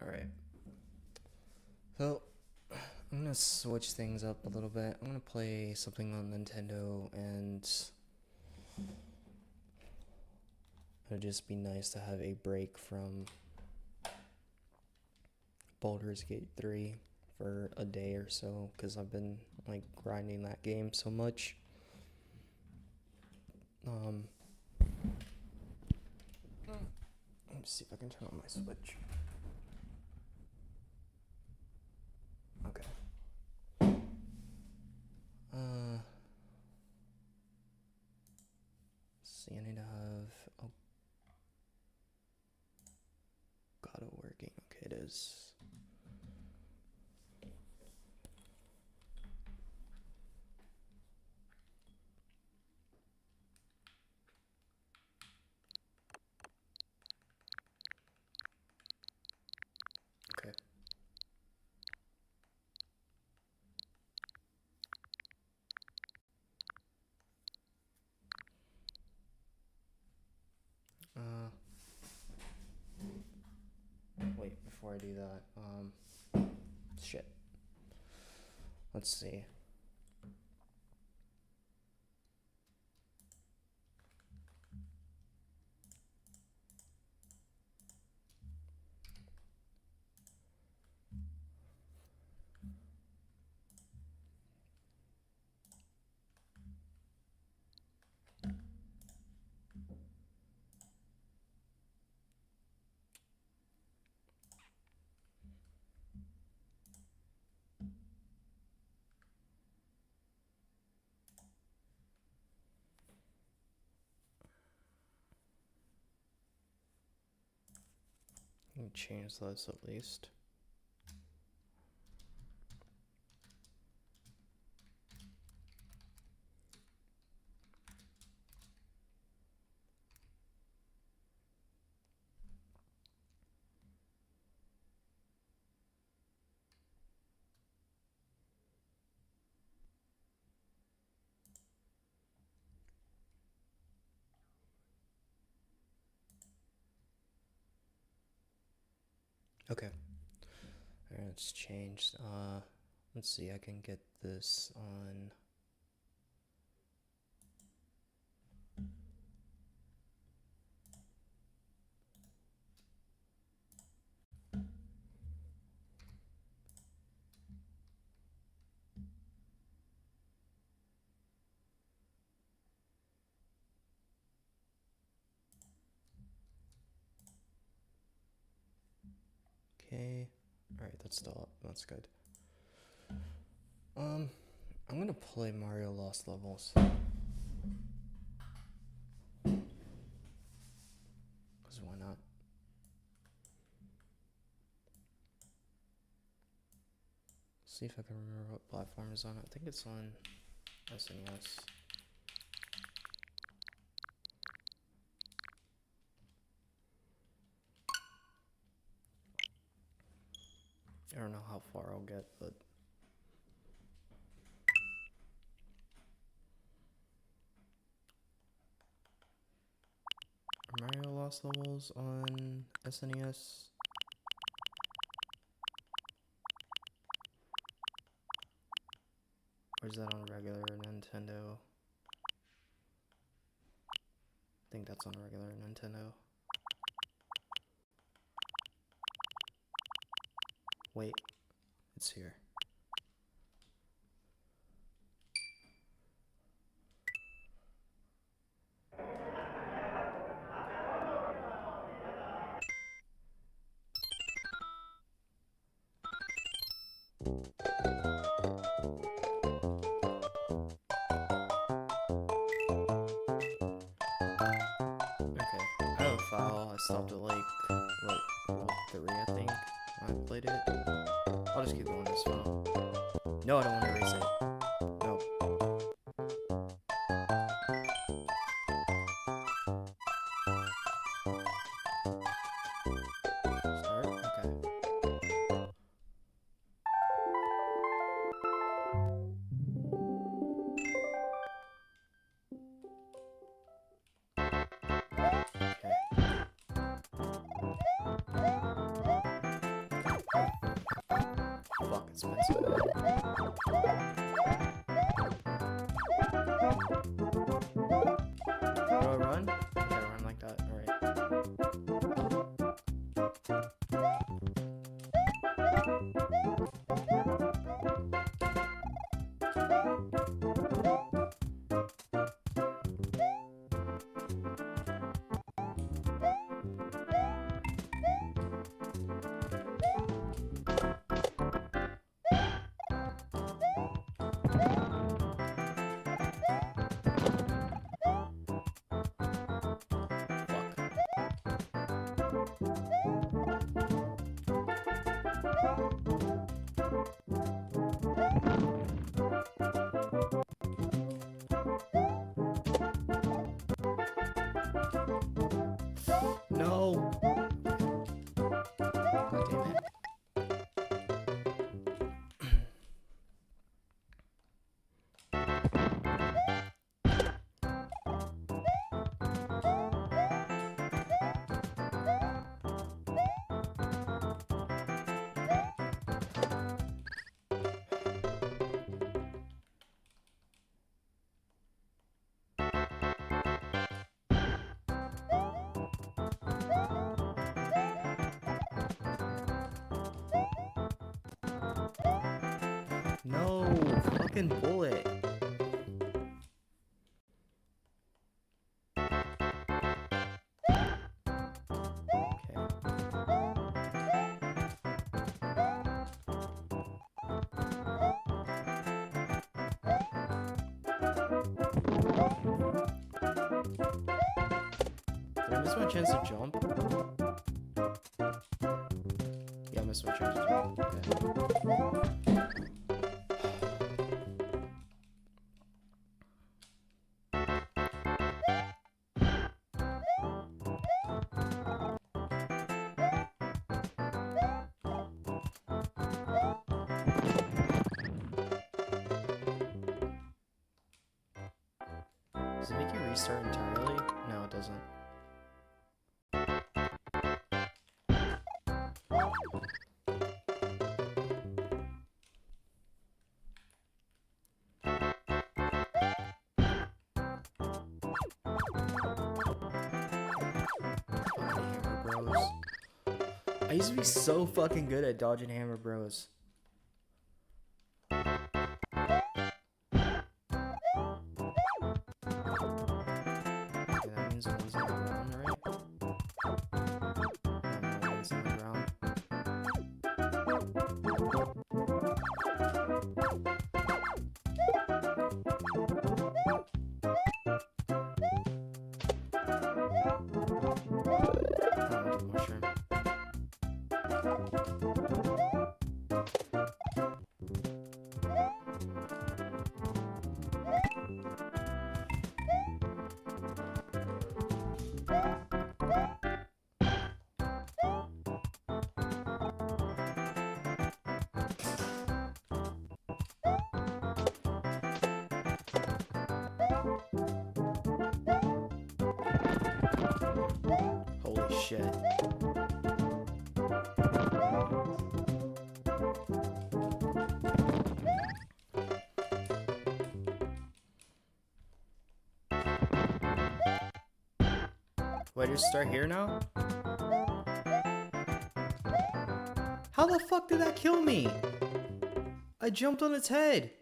All right. So, I'm gonna switch things up a little bit. I'm gonna play something on Nintendo, and it'd just be nice to have a break from Baldur's Gate 3 for a day or so, because I've been like grinding that game so much. Let me see if I can turn on my Switch. Okay. See, I need to have got it working. Okay, it is. Okay. Wait, before I do that, shit. Let's see. Let me change this at least. Okay. Alright, let's change. Let's see, I can get this on. Okay. Alright, that's still up. That's good. I'm gonna play Mario Lost Levels. Cause why not? See if I can remember what platform is on it. I think it's on SNES. I don't know how far I'll get, but are Mario Lost Levels on SNES? Or is that on regular Nintendo? I think that's on regular Nintendo. Wait, it's here. Okay, I have a file. I stopped at like, what, level 3, I think, when I played it. I'll just keep going this file. No, I don't want to erase it. No. Start? Okay. Fuck, it's been so long. Do I run? Okay, I run like that. Alright. No! God damn it. No, fucking bullet. Did I miss my chance to jump? Yeah, I missed my chance to jump. Okay. Does it make you restart entirely? No, it doesn't. Hammer Bros. I used to be so fucking good at dodging Hammer Bros. Okay, that means one's on the ground, right? No, one's on the ground. Shit. Wait, just start here now? How the fuck did that kill me? I jumped on its head.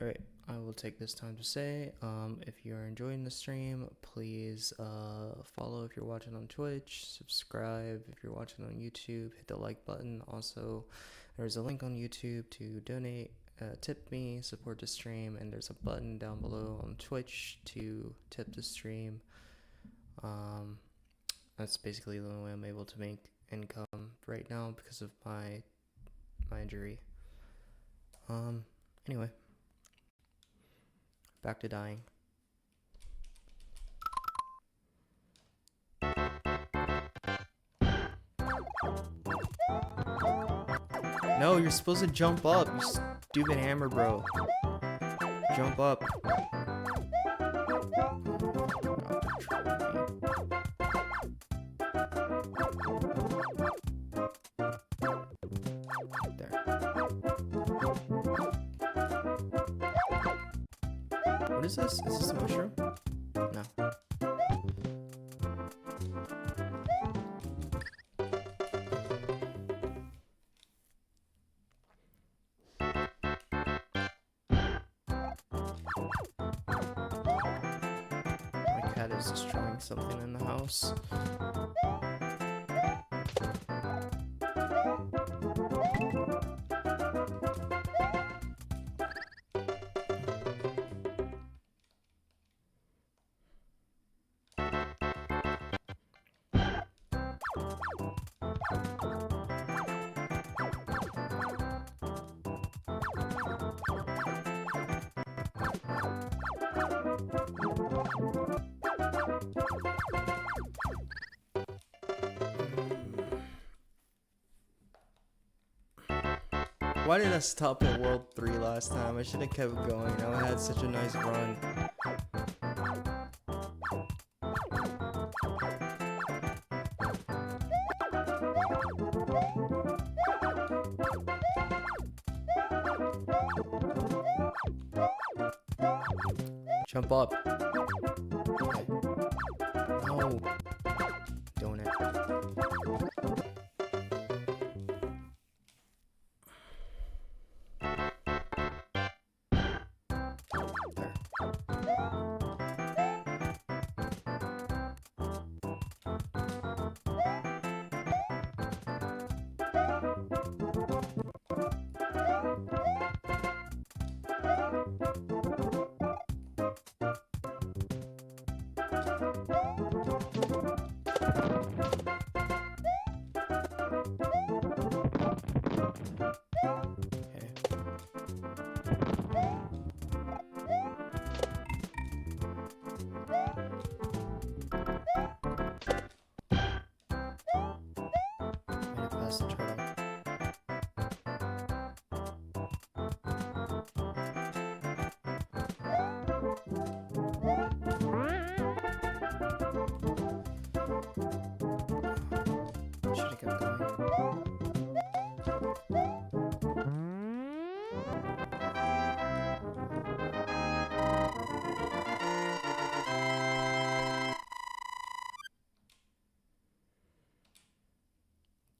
Alright, I will take this time to say, if you're enjoying the stream, please follow if you're watching on Twitch, subscribe if you're watching on YouTube, hit the like button. Also, there's a link on YouTube to donate, tip me, support the stream, and there's a button down below on Twitch to tip the stream. That's basically the only way I'm able to make income right now because of my injury. Anyway. Back to dying. No, you're supposed to jump up, you stupid hammer bro. Jump up. What is this? Is this a mushroom? No. My cat is destroying something in the house. Why did I stop at World 3 last time? I should have kept going. I had such a nice run. Jump up. Okay. No. Donut.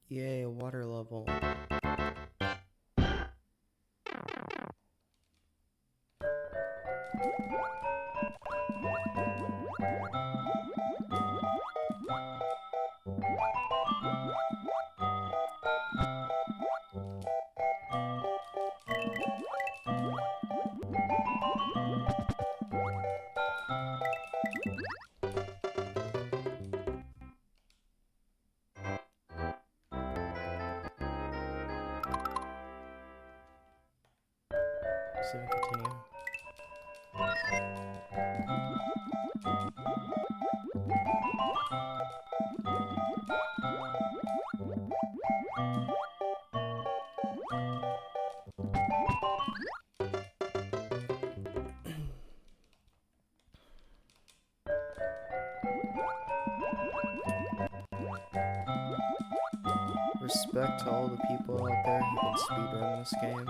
Yay, a water level. Save and continue. Respect to all the people out there who can speedrun this game.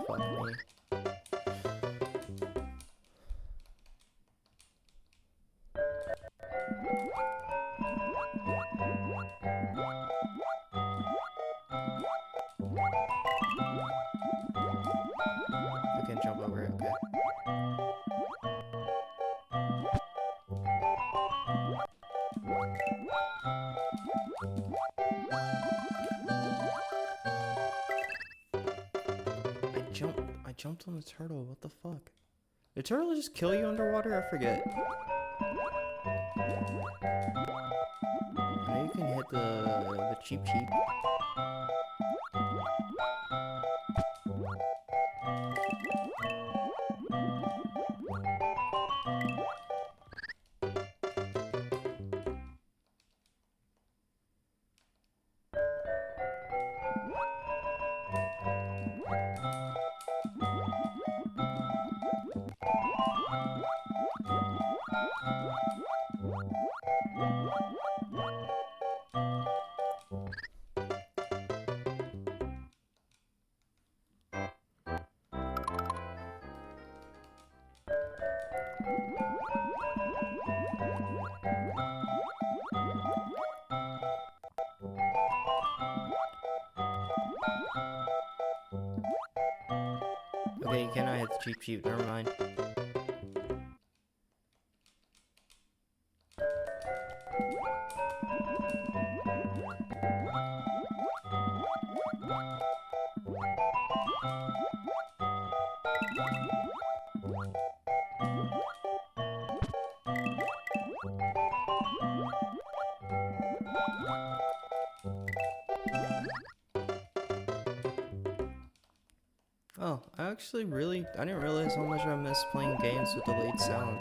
Fuck me. I can jump over it, okay. I jumped on the turtle, what the fuck? Did turtle just kill you underwater? I forget. I know you can hit the cheap. Okay, you cannot hit the cheap shoot, never mind. Oh, I didn't realize how much I miss playing games with delayed sound.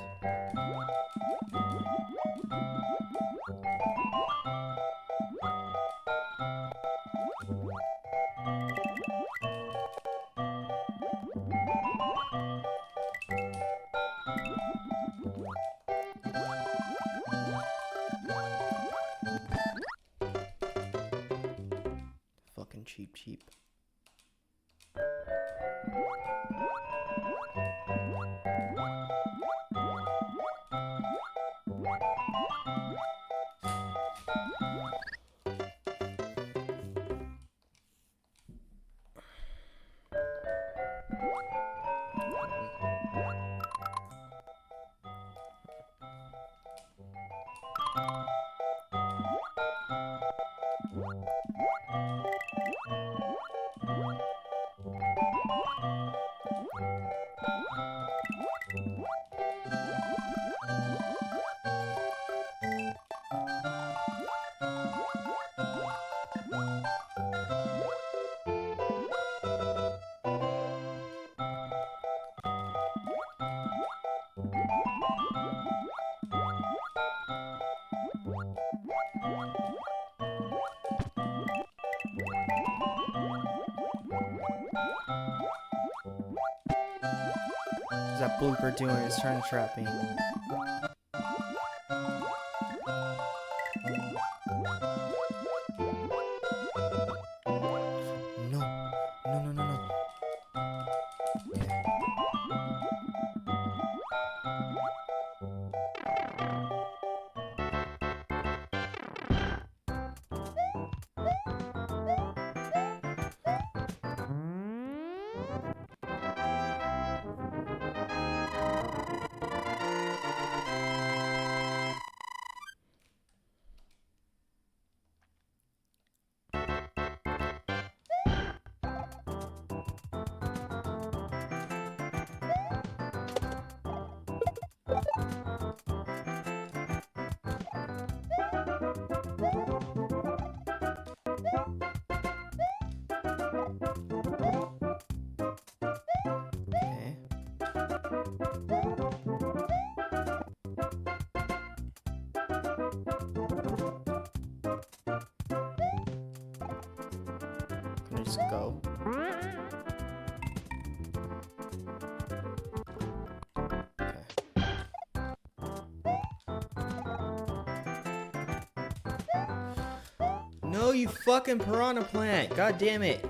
Fucking cheap. What's that blooper doing? It's trying to trap me. No. Let's go. No, you fucking piranha plant. God damn it.